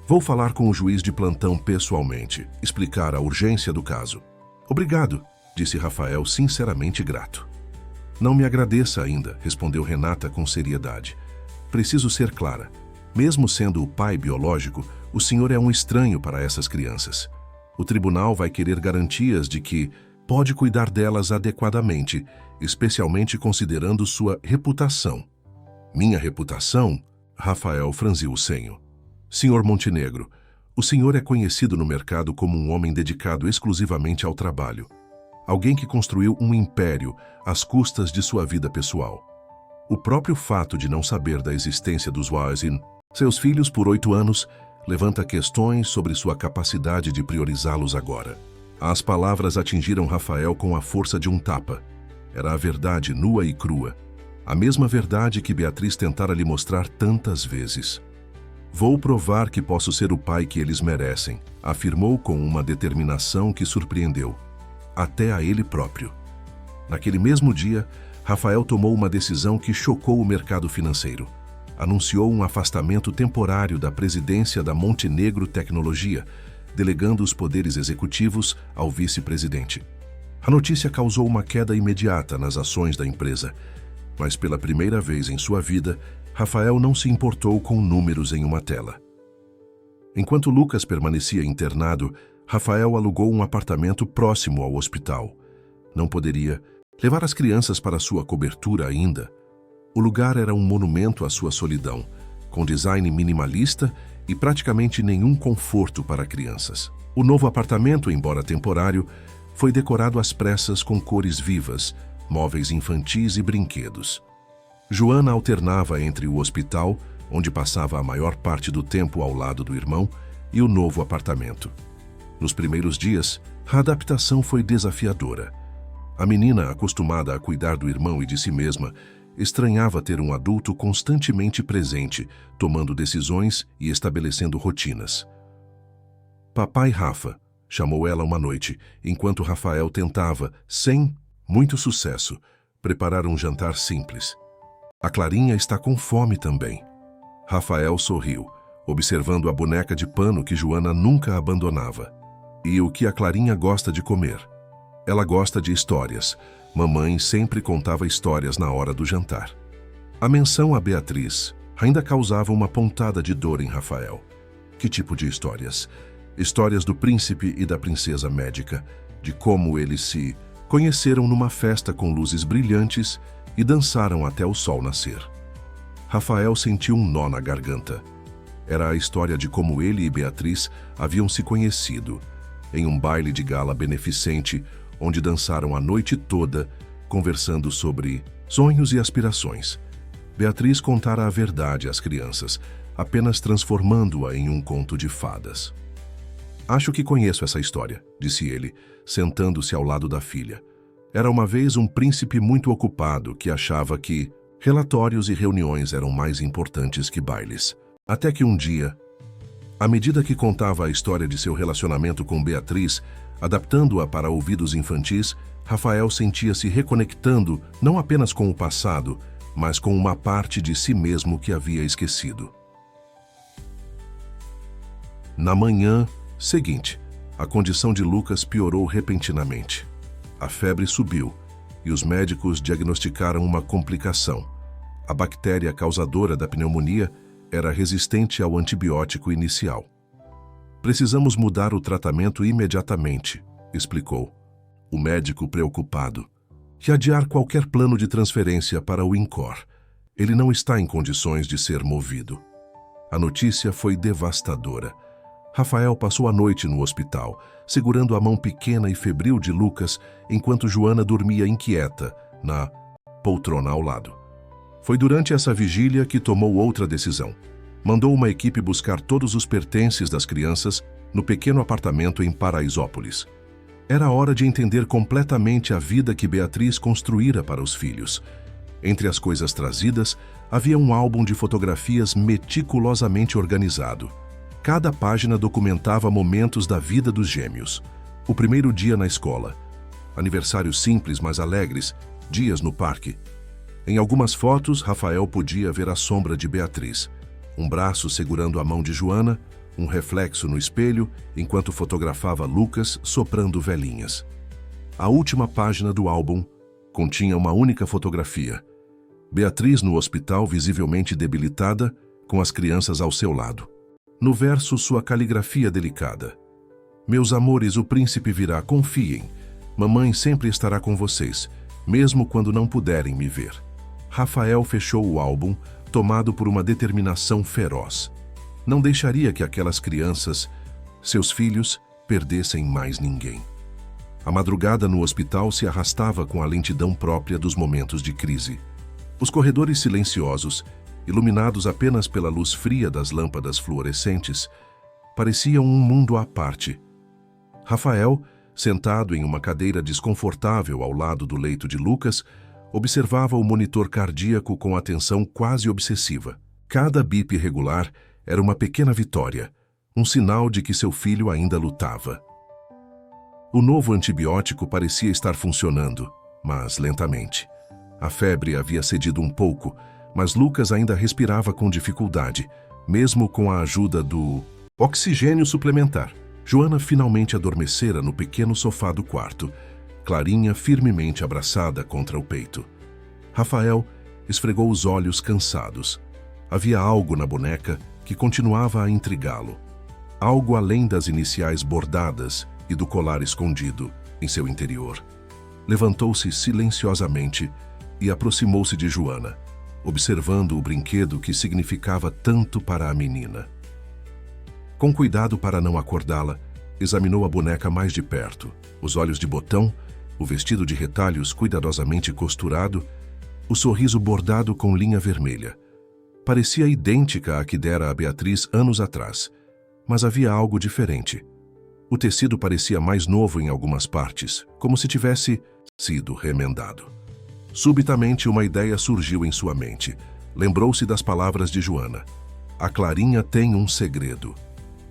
Vou falar com o juiz de plantão pessoalmente, explicar a urgência do caso. Obrigado, disse Rafael, sinceramente grato. Não me agradeça ainda, respondeu Renata com seriedade. Preciso ser clara. Mesmo sendo o pai biológico, o senhor é um estranho para essas crianças. O tribunal vai querer garantias de que pode cuidar delas adequadamente, especialmente considerando sua reputação. Minha reputação? Rafael franziu o senho. Senhor Montenegro, o senhor é conhecido no mercado como um homem dedicado exclusivamente ao trabalho. Alguém que construiu um império às custas de sua vida pessoal. O próprio fato de não saber da existência dos Wazin, seus filhos por 8 anos, levanta questões sobre sua capacidade de priorizá-los agora. As palavras atingiram Rafael com a força de um tapa. Era a verdade nua e crua. A mesma verdade que Beatriz tentara lhe mostrar tantas vezes. Vou provar que posso ser o pai que eles merecem, afirmou com uma determinação que surpreendeu, até a ele próprio. Naquele mesmo dia, Rafael tomou uma decisão que chocou o mercado financeiro. Anunciou um afastamento temporário da presidência da Montenegro Tecnologia, delegando os poderes executivos ao vice-presidente. A notícia causou uma queda imediata nas ações da empresa, mas pela primeira vez em sua vida, Rafael não se importou com números em uma tela. Enquanto Lucas permanecia internado, Rafael alugou um apartamento próximo ao hospital. Não poderia levar as crianças para sua cobertura ainda. O lugar era um monumento à sua solidão, com design minimalista e praticamente nenhum conforto para crianças. O novo apartamento, embora temporário, foi decorado às pressas com cores vivas, móveis infantis e brinquedos. Joana alternava entre o hospital, onde passava a maior parte do tempo ao lado do irmão, e o novo apartamento. Nos primeiros dias, a adaptação foi desafiadora. A menina, acostumada a cuidar do irmão e de si mesma, estranhava ter um adulto constantemente presente, tomando decisões e estabelecendo rotinas. Papai Rafa, chamou ela uma noite, enquanto Rafael tentava, sem muito sucesso, preparar um jantar simples. A Clarinha está com fome também. Rafael sorriu, observando a boneca de pano que Joana nunca abandonava. E o que a Clarinha gosta de comer? Ela gosta de histórias. Mamãe sempre contava histórias na hora do jantar. A menção a Beatriz ainda causava uma pontada de dor em Rafael. Que tipo de histórias? Histórias do príncipe e da princesa médica, de como eles se conheceram numa festa com luzes brilhantes e dançaram até o sol nascer. Rafael sentiu um nó na garganta. Era a história de como ele e Beatriz haviam se conhecido, em um baile de gala beneficente, onde dançaram a noite toda, conversando sobre sonhos e aspirações. Beatriz contara a verdade às crianças, apenas transformando-a em um conto de fadas. Acho que conheço essa história, disse ele, sentando-se ao lado da filha. Era uma vez um príncipe muito ocupado que achava que relatórios e reuniões eram mais importantes que bailes. Até que um dia, à medida que contava a história de seu relacionamento com Beatriz, adaptando-a para ouvidos infantis, Rafael sentia-se reconectando não apenas com o passado, mas com uma parte de si mesmo que havia esquecido. Na manhã seguinte, a condição de Lucas piorou repentinamente. A febre subiu e os médicos diagnosticaram uma complicação. A bactéria causadora da pneumonia era resistente ao antibiótico inicial. Precisamos mudar o tratamento imediatamente, explicou. O médico preocupado. E adiar qualquer plano de transferência para o INCOR. Ele não está em condições de ser movido. A notícia foi devastadora. Rafael passou a noite no hospital, segurando a mão pequena e febril de Lucas, enquanto Joana dormia inquieta na poltrona ao lado. Foi durante essa vigília que tomou outra decisão. Mandou uma equipe buscar todos os pertences das crianças no pequeno apartamento em Paraisópolis. Era hora de entender completamente a vida que Beatriz construíra para os filhos. Entre as coisas trazidas, havia um álbum de fotografias meticulosamente organizado. Cada página documentava momentos da vida dos gêmeos. O primeiro dia na escola. Aniversários simples, mas alegres. Dias no parque. Em algumas fotos, Rafael podia ver a sombra de Beatriz. Um braço segurando a mão de Joana, um reflexo no espelho, enquanto fotografava Lucas soprando velhinhas. A última página do álbum continha uma única fotografia. Beatriz no hospital, visivelmente debilitada, com as crianças ao seu lado. No verso, sua caligrafia delicada. Meus amores, o príncipe virá, confiem. Mamãe sempre estará com vocês, mesmo quando não puderem me ver. Rafael fechou o álbum, tomado por uma determinação feroz. Não deixaria que aquelas crianças, seus filhos, perdessem mais ninguém. A madrugada no hospital se arrastava com a lentidão própria dos momentos de crise. Os corredores silenciosos, iluminados apenas pela luz fria das lâmpadas fluorescentes, pareciam um mundo à parte. Rafael, sentado em uma cadeira desconfortável ao lado do leito de Lucas, observava o monitor cardíaco com atenção quase obsessiva. Cada bip regular era uma pequena vitória, um sinal de que seu filho ainda lutava. O novo antibiótico parecia estar funcionando, mas lentamente. A febre havia cedido um pouco, mas Lucas ainda respirava com dificuldade, mesmo com a ajuda do oxigênio suplementar. Joana finalmente adormecera no pequeno sofá do quarto, Clarinha firmemente abraçada contra o peito. Rafael esfregou os olhos cansados. Havia algo na boneca que continuava a intrigá-lo. Algo além das iniciais bordadas e do colar escondido em seu interior. Levantou-se silenciosamente e aproximou-se de Joana, observando o brinquedo que significava tanto para a menina. Com cuidado para não acordá-la, examinou a boneca mais de perto. Os olhos de botão, o vestido de retalhos cuidadosamente costurado, o sorriso bordado com linha vermelha. Parecia idêntica à que dera a Beatriz anos atrás, mas havia algo diferente. O tecido parecia mais novo em algumas partes, como se tivesse sido remendado. Subitamente, uma ideia surgiu em sua mente. Lembrou-se das palavras de Joana. A Clarinha tem um segredo.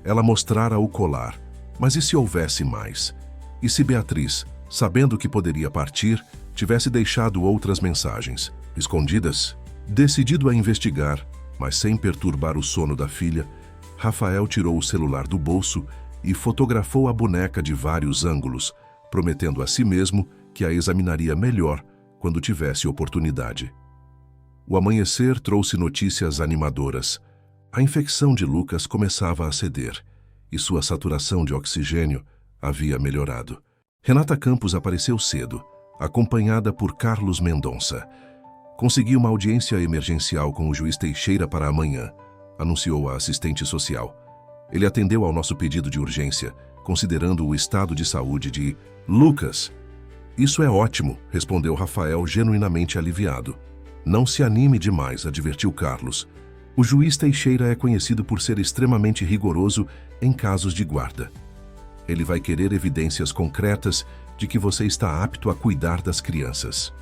Ela mostrara o colar, mas e se houvesse mais? E se Beatriz, sabendo que poderia partir, tivesse deixado outras mensagens, escondidas? Decidido a investigar, mas sem perturbar o sono da filha, Rafael tirou o celular do bolso e fotografou a boneca de vários ângulos, prometendo a si mesmo que a examinaria melhor quando tivesse oportunidade. O amanhecer trouxe notícias animadoras. A infecção de Lucas começava a ceder e sua saturação de oxigênio havia melhorado. Renata Campos apareceu cedo, acompanhada por Carlos Mendonça. Consegui uma audiência emergencial com o juiz Teixeira para amanhã, anunciou a assistente social. Ele atendeu ao nosso pedido de urgência, considerando o estado de saúde de Lucas. Isso é ótimo, respondeu Rafael genuinamente aliviado. Não se anime demais, advertiu Carlos. O juiz Teixeira é conhecido por ser extremamente rigoroso em casos de guarda. Ele vai querer evidências concretas de que você está apto a cuidar das crianças.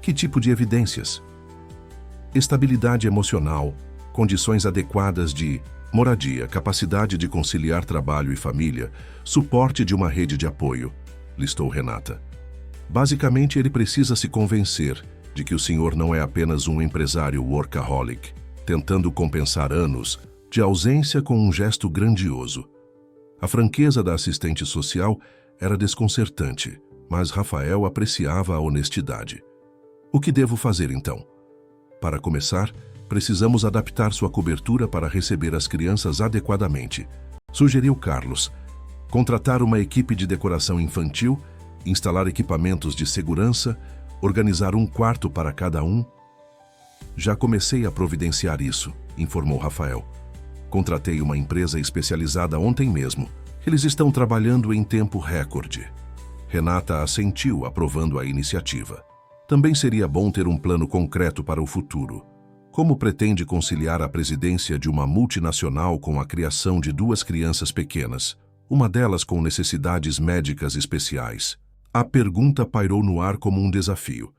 Que tipo de evidências? Estabilidade emocional, condições adequadas de moradia, capacidade de conciliar trabalho e família, suporte de uma rede de apoio, listou Renata. Basicamente, ele precisa se convencer de que o senhor não é apenas um empresário workaholic, tentando compensar anos de ausência com um gesto grandioso. A franqueza da assistente social era desconcertante, mas Rafael apreciava a honestidade. O que devo fazer, então? Para começar, precisamos adaptar sua cobertura para receber as crianças adequadamente, sugeriu Carlos. Contratar uma equipe de decoração infantil, instalar equipamentos de segurança, organizar um quarto para cada um. Já comecei a providenciar isso, informou Rafael. Contratei uma empresa especializada ontem mesmo. Eles estão trabalhando em tempo recorde. Renata assentiu, aprovando a iniciativa. Também seria bom ter um plano concreto para o futuro. Como pretende conciliar a presidência de uma multinacional com a criação de 2 crianças pequenas, uma delas com necessidades médicas especiais? A pergunta pairou no ar como um desafio.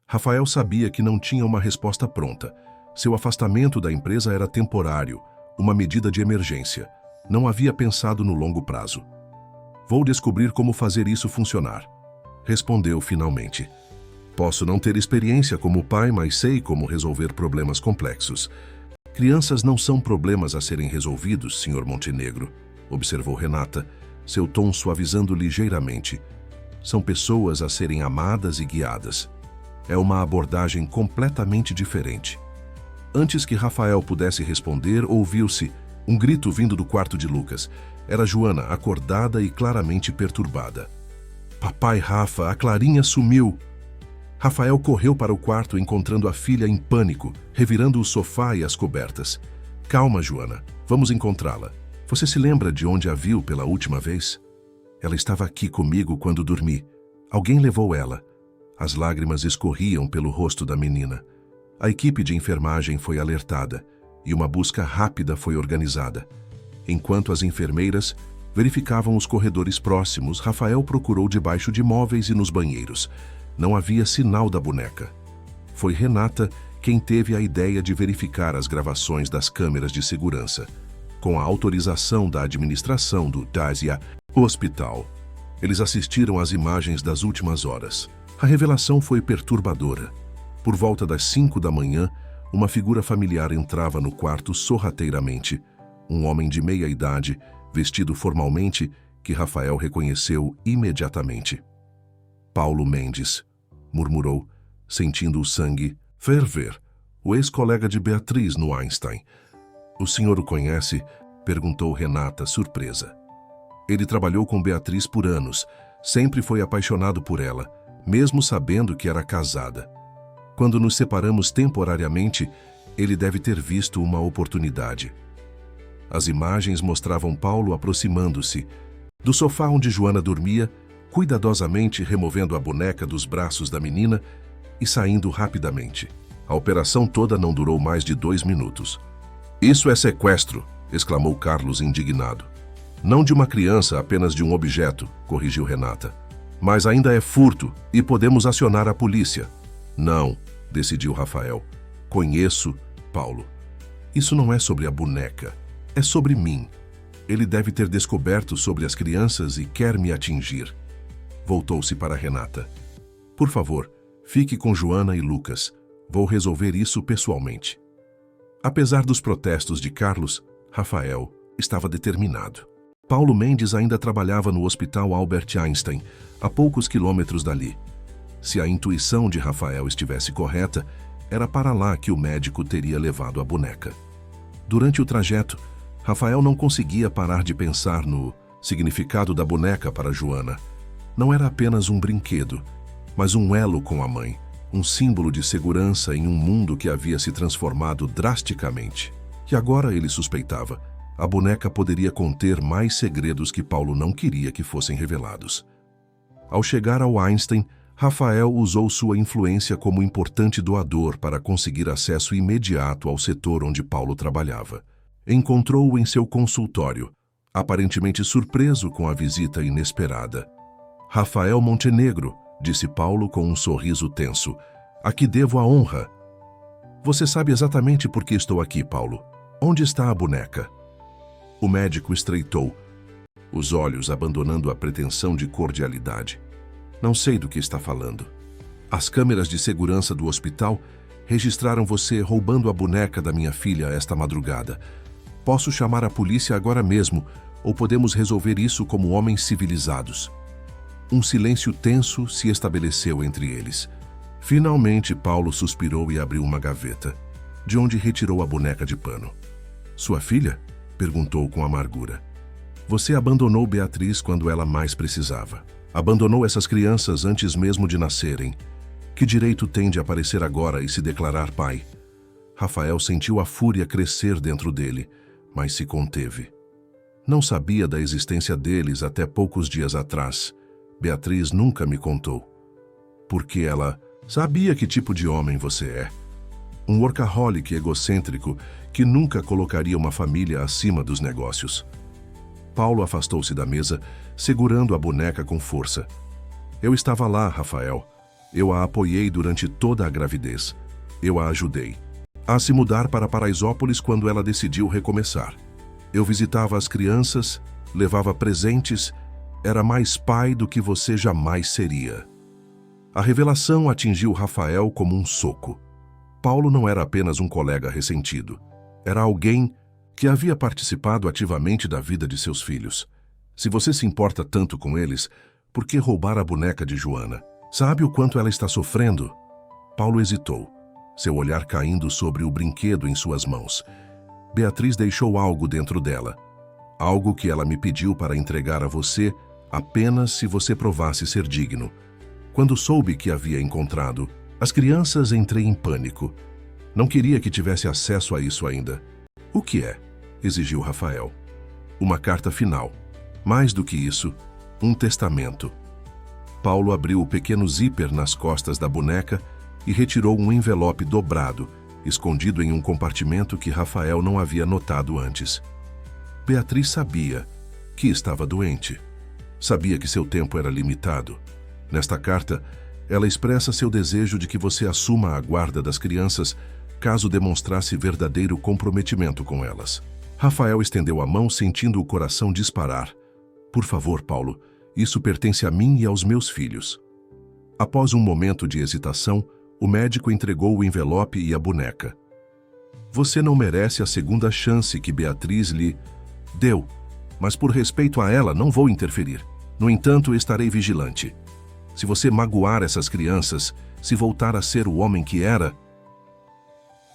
Rafael sabia que não tinha uma resposta pronta. Seu afastamento da empresa era temporário, uma medida de emergência. Não havia pensado no longo prazo. Vou descobrir como fazer isso funcionar, respondeu finalmente. Posso não ter experiência como pai, mas sei como resolver problemas complexos. Crianças não são problemas a serem resolvidos, Sr. Montenegro, observou Renata, seu tom suavizando ligeiramente. São pessoas a serem amadas e guiadas. É uma abordagem completamente diferente. Antes que Rafael pudesse responder, ouviu-se um grito vindo do quarto de Lucas. Era Joana, acordada e claramente perturbada. Papai Rafa, a Clarinha sumiu! Rafael correu para o quarto encontrando a filha em pânico, revirando o sofá e as cobertas. Calma, Joana, vamos encontrá-la. Você se lembra de onde a viu pela última vez? Ela estava aqui comigo quando dormi. Alguém levou ela. As lágrimas escorriam pelo rosto da menina. A equipe de enfermagem foi alertada e uma busca rápida foi organizada. Enquanto as enfermeiras verificavam os corredores próximos, Rafael procurou debaixo de móveis e nos banheiros. Não havia sinal da boneca. Foi Renata quem teve a ideia de verificar as gravações das câmeras de segurança. Com a autorização da administração do Tazia Hospital, eles assistiram às imagens das últimas horas. A revelação foi perturbadora. Por volta das 5 da manhã, uma figura familiar entrava no quarto sorrateiramente. Um homem de meia idade, vestido formalmente, que Rafael reconheceu imediatamente. Paulo Mendes, murmurou, sentindo o sangue ferver, o ex-colega de Beatriz no Einstein. O senhor o conhece? Perguntou Renata, surpresa. Ele trabalhou com Beatriz por anos, sempre foi apaixonado por ela, mesmo sabendo que era casada. Quando nos separamos temporariamente, ele deve ter visto uma oportunidade. As imagens mostravam Paulo aproximando-se do sofá onde Joana dormia, cuidadosamente removendo a boneca dos braços da menina e saindo rapidamente. A operação toda não durou mais de 2 minutos. Isso é sequestro, exclamou Carlos indignado. Não de uma criança, apenas de um objeto, corrigiu Renata. Mas ainda é furto e podemos acionar a polícia. Não, decidiu Rafael. Conheço Paulo. Isso não é sobre a boneca, é sobre mim. Ele deve ter descoberto sobre as crianças e quer me atingir. Voltou-se para Renata. Por favor, fique com Joana e Lucas. Vou resolver isso pessoalmente. Apesar dos protestos de Carlos, Rafael estava determinado. Paulo Mendes ainda trabalhava no Hospital Albert Einstein, a poucos quilômetros dali. Se a intuição de Rafael estivesse correta, era para lá que o médico teria levado a boneca. Durante o trajeto, Rafael não conseguia parar de pensar no significado da boneca para Joana. Não era apenas um brinquedo, mas um elo com a mãe, um símbolo de segurança em um mundo que havia se transformado drasticamente. E agora ele suspeitava, a boneca poderia conter mais segredos que Paulo não queria que fossem revelados. Ao chegar ao Einstein, Rafael usou sua influência como importante doador para conseguir acesso imediato ao setor onde Paulo trabalhava. Encontrou-o em seu consultório, aparentemente surpreso com a visita inesperada. Rafael Montenegro, disse Paulo com um sorriso tenso. A que devo a honra? Você sabe exatamente por que estou aqui, Paulo. Onde está a boneca? O médico estreitou os olhos, abandonando a pretensão de cordialidade. Não sei do que está falando. As câmeras de segurança do hospital registraram você roubando a boneca da minha filha esta madrugada. Posso chamar a polícia agora mesmo, ou podemos resolver isso como homens civilizados. Um silêncio tenso se estabeleceu entre eles. Finalmente, Paulo suspirou e abriu uma gaveta, de onde retirou a boneca de pano. Sua filha? Perguntou com amargura. Você abandonou Beatriz quando ela mais precisava. Abandonou essas crianças antes mesmo de nascerem. Que direito tem de aparecer agora e se declarar pai? Rafael sentiu a fúria crescer dentro dele, mas se conteve. Não sabia da existência deles até poucos dias atrás. Beatriz nunca me contou. Porque ela sabia que tipo de homem você é. Um workaholic egocêntrico que nunca colocaria uma família acima dos negócios. Paulo afastou-se da mesa, segurando a boneca com força. Eu estava lá, Rafael. Eu a apoiei durante toda a gravidez. Eu a ajudei a se mudar para Paraisópolis quando ela decidiu recomeçar. Eu visitava as crianças, levava presentes, era mais pai do que você jamais seria. A revelação atingiu Rafael como um soco. Paulo não era apenas um colega ressentido. Era alguém que havia participado ativamente da vida de seus filhos. Se você se importa tanto com eles, por que roubar a boneca de Joana? Sabe o quanto ela está sofrendo? Paulo hesitou, seu olhar caindo sobre o brinquedo em suas mãos. Beatriz deixou algo dentro dela. Algo que ela me pediu para entregar a você apenas se você provasse ser digno. Quando soube que havia encontrado as crianças, entrei em pânico. Não queria que tivesse acesso a isso ainda. O que é? Exigiu Rafael. Uma carta final. Mais do que isso, um testamento. Paulo abriu o pequeno zíper nas costas da boneca e retirou um envelope dobrado, escondido em um compartimento que Rafael não havia notado antes. Beatriz sabia que estava doente. Sabia que seu tempo era limitado. Nesta carta, ela expressa seu desejo de que você assuma a guarda das crianças caso demonstrasse verdadeiro comprometimento com elas. Rafael estendeu a mão, sentindo o coração disparar. Por favor, Paulo, isso pertence a mim e aos meus filhos. Após um momento de hesitação, o médico entregou o envelope e a boneca. Você não merece a segunda chance que Beatriz lhe deu, mas por respeito a ela não vou interferir. No entanto, estarei vigilante. Se você magoar essas crianças, se voltar a ser o homem que era...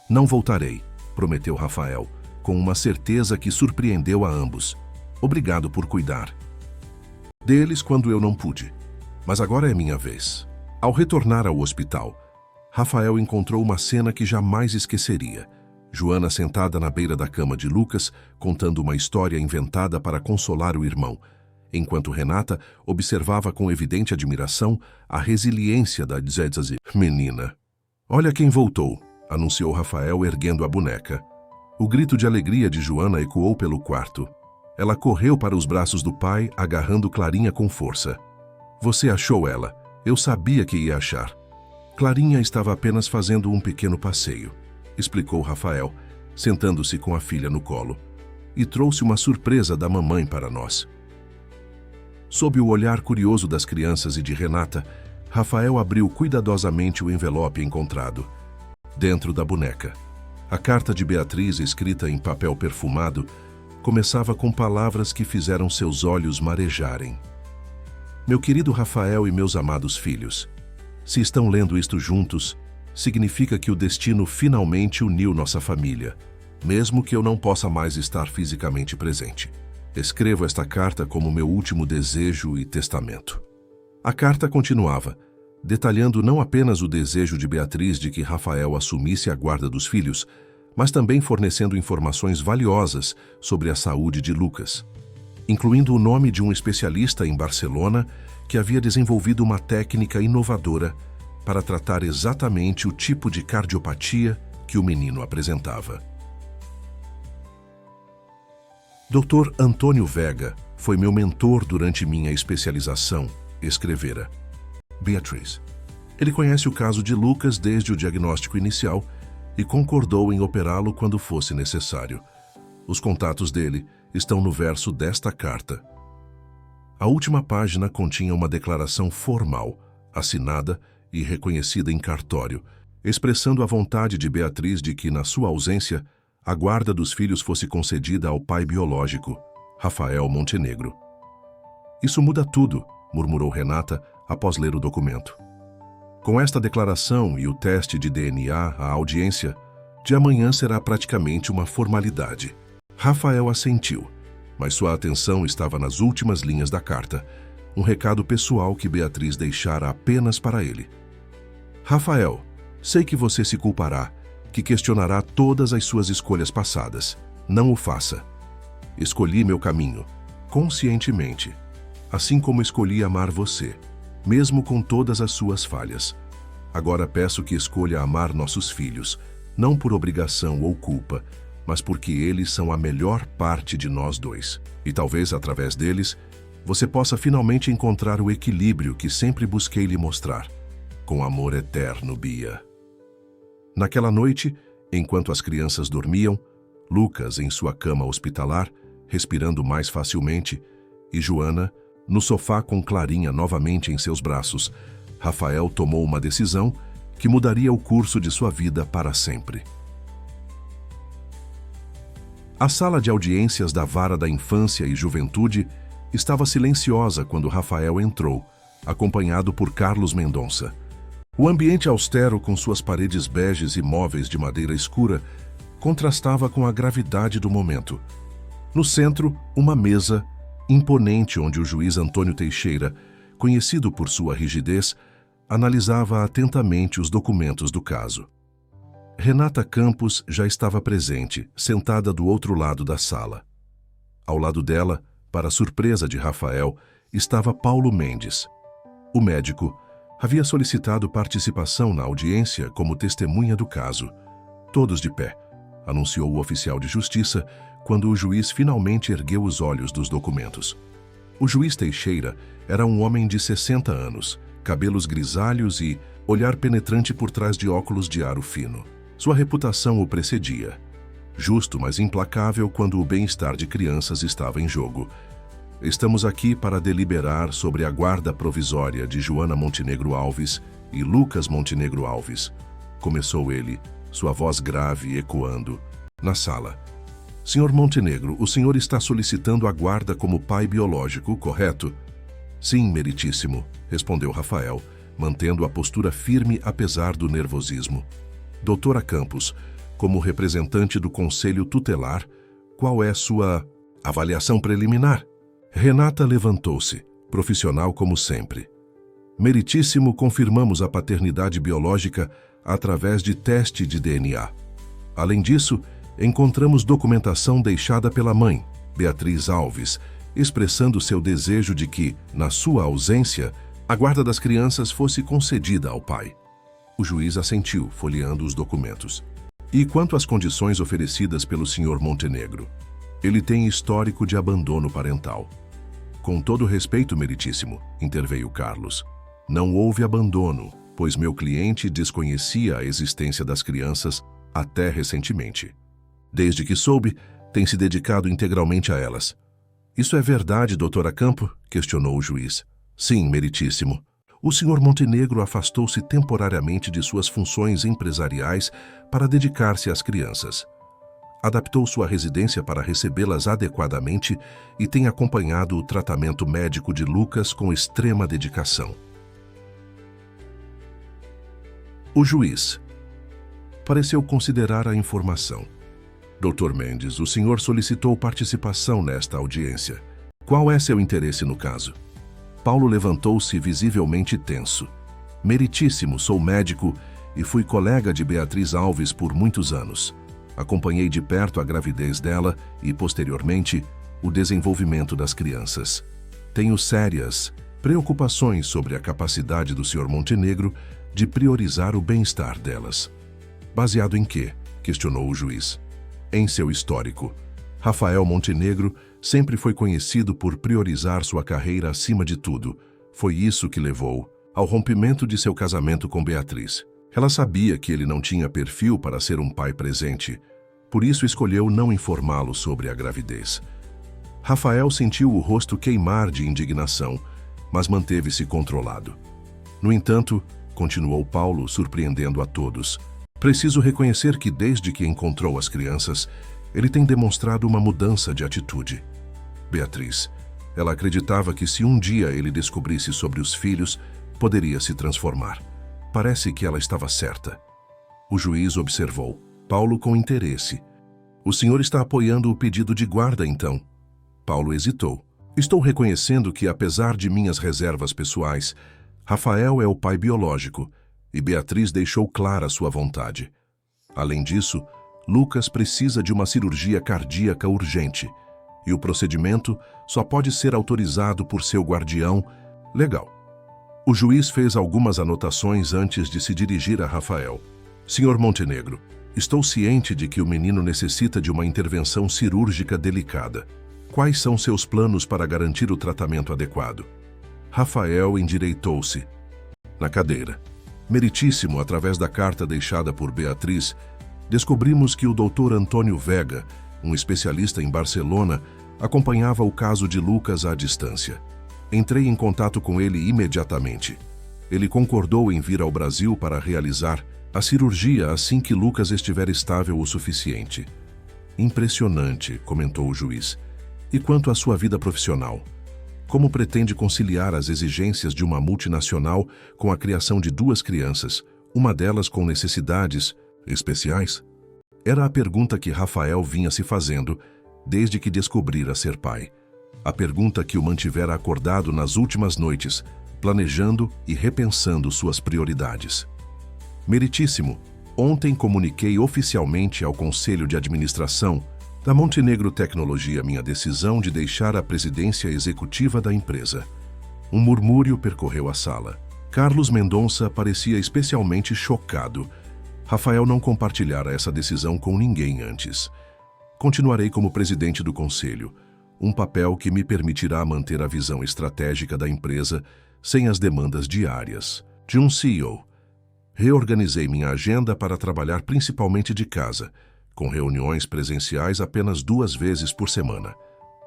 Não voltarei, prometeu Rafael, com uma certeza que surpreendeu a ambos. Obrigado por cuidar deles quando eu não pude. Mas agora é minha vez. Ao retornar ao hospital, Rafael encontrou uma cena que jamais esqueceria. Joana sentada na beira da cama de Lucas, contando uma história inventada para consolar o irmão, enquanto Renata observava com evidente admiração a resiliência da menina. Olha quem voltou, anunciou Rafael erguendo a boneca. O grito de alegria de Joana ecoou pelo quarto. Ela correu para os braços do pai, agarrando Clarinha com força. Você achou ela. Eu sabia que ia achar. Clarinha estava apenas fazendo um pequeno passeio, explicou Rafael, sentando-se com a filha no colo. E trouxe uma surpresa da mamãe para nós. Sob o olhar curioso das crianças e de Renata, Rafael abriu cuidadosamente o envelope encontrado. Dentro da boneca, a carta de Beatriz, escrita em papel perfumado, começava com palavras que fizeram seus olhos marejarem. Meu querido Rafael e meus amados filhos, se estão lendo isto juntos, significa que o destino finalmente uniu nossa família, mesmo que eu não possa mais estar fisicamente presente. Escrevo esta carta como meu último desejo e testamento. A carta continuava, detalhando não apenas o desejo de Beatriz de que Rafael assumisse a guarda dos filhos, mas também fornecendo informações valiosas sobre a saúde de Lucas, incluindo o nome de um especialista em Barcelona que havia desenvolvido uma técnica inovadora para tratar exatamente o tipo de cardiopatia que o menino apresentava. Dr. Antônio Vega foi meu mentor durante minha especialização, escrevera Beatriz. Ele conhece o caso de Lucas desde o diagnóstico inicial e concordou em operá-lo quando fosse necessário. Os contatos dele estão no verso desta carta. A última página continha uma declaração formal, assinada e reconhecida em cartório, expressando a vontade de Beatriz de que, na sua ausência, a guarda dos filhos fosse concedida ao pai biológico, Rafael Montenegro. Isso muda tudo, murmurou Renata após ler o documento. Com esta declaração e o teste de DNA à audiência, de amanhã será praticamente uma formalidade. Rafael assentiu, mas sua atenção estava nas últimas linhas da carta, um recado pessoal que Beatriz deixara apenas para ele. Rafael, sei que você se culpará, que questionará todas as suas escolhas passadas. Não o faça. Escolhi meu caminho, conscientemente, assim como escolhi amar você, mesmo com todas as suas falhas. Agora peço que escolha amar nossos filhos, não por obrigação ou culpa, mas porque eles são a melhor parte de nós dois. E talvez, através deles, você possa finalmente encontrar o equilíbrio que sempre busquei lhe mostrar. Com amor eterno, Bia. Naquela noite, enquanto as crianças dormiam, Lucas em sua cama hospitalar, respirando mais facilmente, e Joana, no sofá com Clarinha novamente em seus braços, Rafael tomou uma decisão que mudaria o curso de sua vida para sempre. A sala de audiências da Vara da Infância e Juventude estava silenciosa quando Rafael entrou, acompanhado por Carlos Mendonça. O ambiente austero, com suas paredes beges e móveis de madeira escura, contrastava com a gravidade do momento. No centro, uma mesa imponente onde o juiz Antônio Teixeira, conhecido por sua rigidez, analisava atentamente os documentos do caso. Renata Campos já estava presente, sentada do outro lado da sala. Ao lado dela, para surpresa de Rafael, estava Paulo Mendes. O médico havia solicitado participação na audiência como testemunha do caso. Todos de pé, anunciou o oficial de justiça quando o juiz finalmente ergueu os olhos dos documentos. O juiz Teixeira era um homem de 60 anos, cabelos grisalhos e olhar penetrante por trás de óculos de aro fino. Sua reputação o precedia. Justo, mas implacável quando o bem-estar de crianças estava em jogo. Estamos aqui para deliberar sobre a guarda provisória de Joana Montenegro Alves e Lucas Montenegro Alves. Começou ele, sua voz grave ecoando, na sala. Senhor Montenegro, o senhor está solicitando a guarda como pai biológico, correto? Sim, meritíssimo, respondeu Rafael, mantendo a postura firme apesar do nervosismo. Doutora Campos, como representante do Conselho Tutelar, qual é sua avaliação preliminar? Renata levantou-se, profissional como sempre. Meritíssimo, confirmamos a paternidade biológica através de teste de DNA. Além disso, encontramos documentação deixada pela mãe, Beatriz Alves, expressando seu desejo de que, na sua ausência, a guarda das crianças fosse concedida ao pai. O juiz assentiu, folheando os documentos. E quanto às condições oferecidas pelo Sr. Montenegro? Ele tem histórico de abandono parental. Com todo respeito, meritíssimo, interveio Carlos. Não houve abandono, pois meu cliente desconhecia a existência das crianças até recentemente. Desde que soube, tem se dedicado integralmente a elas. Isso é verdade, doutora Campo? Questionou o juiz. Sim, meritíssimo. O Sr. Montenegro afastou-se temporariamente de suas funções empresariais para dedicar-se às crianças. Adaptou sua residência para recebê-las adequadamente e tem acompanhado o tratamento médico de Lucas com extrema dedicação. O juiz pareceu considerar a informação. Dr. Mendes, o senhor solicitou participação nesta audiência. Qual é seu interesse no caso? Paulo levantou-se visivelmente tenso. Meritíssimo, sou médico e fui colega de Beatriz Alves por muitos anos. Acompanhei de perto a gravidez dela e, posteriormente, o desenvolvimento das crianças. Tenho sérias preocupações sobre a capacidade do Sr. Montenegro de priorizar o bem-estar delas. Baseado em quê? Questionou o juiz. Em seu histórico. Rafael Montenegro sempre foi conhecido por priorizar sua carreira acima de tudo. Foi isso que levou ao rompimento de seu casamento com Beatriz. Ela sabia que ele não tinha perfil para ser um pai presente, por isso escolheu não informá-lo sobre a gravidez. Rafael sentiu o rosto queimar de indignação, mas manteve-se controlado. No entanto, continuou Paulo, surpreendendo a todos, preciso reconhecer que desde que encontrou as crianças, ele tem demonstrado uma mudança de atitude. Beatriz, ela acreditava que se um dia ele descobrisse sobre os filhos, poderia se transformar. Parece que ela estava certa. O juiz observou Paulo com interesse. O senhor está apoiando o pedido de guarda, então? Paulo hesitou. Estou reconhecendo que, apesar de minhas reservas pessoais, Rafael é o pai biológico e Beatriz deixou clara sua vontade. Além disso, Lucas precisa de uma cirurgia cardíaca urgente e o procedimento só pode ser autorizado por seu guardião legal. O juiz fez algumas anotações antes de se dirigir a Rafael. Senhor Montenegro, estou ciente de que o menino necessita de uma intervenção cirúrgica delicada. Quais são seus planos para garantir o tratamento adequado? Rafael endireitou-se na cadeira. Meritíssimo, através da carta deixada por Beatriz, descobrimos que o Dr. Antônio Vega, um especialista em Barcelona, acompanhava o caso de Lucas à distância. Entrei em contato com ele imediatamente. Ele concordou em vir ao Brasil para realizar a cirurgia assim que Lucas estiver estável o suficiente. Impressionante, comentou o juiz. E quanto à sua vida profissional? Como pretende conciliar as exigências de uma multinacional com a criação de 2 crianças, uma delas com necessidades especiais? Era a pergunta que Rafael vinha se fazendo desde que descobrira ser pai. A pergunta que o mantivera acordado nas últimas noites, planejando e repensando suas prioridades. Meritíssimo, ontem comuniquei oficialmente ao Conselho de Administração da Montenegro Tecnologia minha decisão de deixar a presidência executiva da empresa. Um murmúrio percorreu a sala. Carlos Mendonça parecia especialmente chocado. Rafael não compartilhara essa decisão com ninguém antes. Continuarei como presidente do conselho, um papel que me permitirá manter a visão estratégica da empresa sem as demandas diárias de um CEO. Reorganizei minha agenda para trabalhar principalmente de casa, com reuniões presenciais apenas 2 vezes por semana.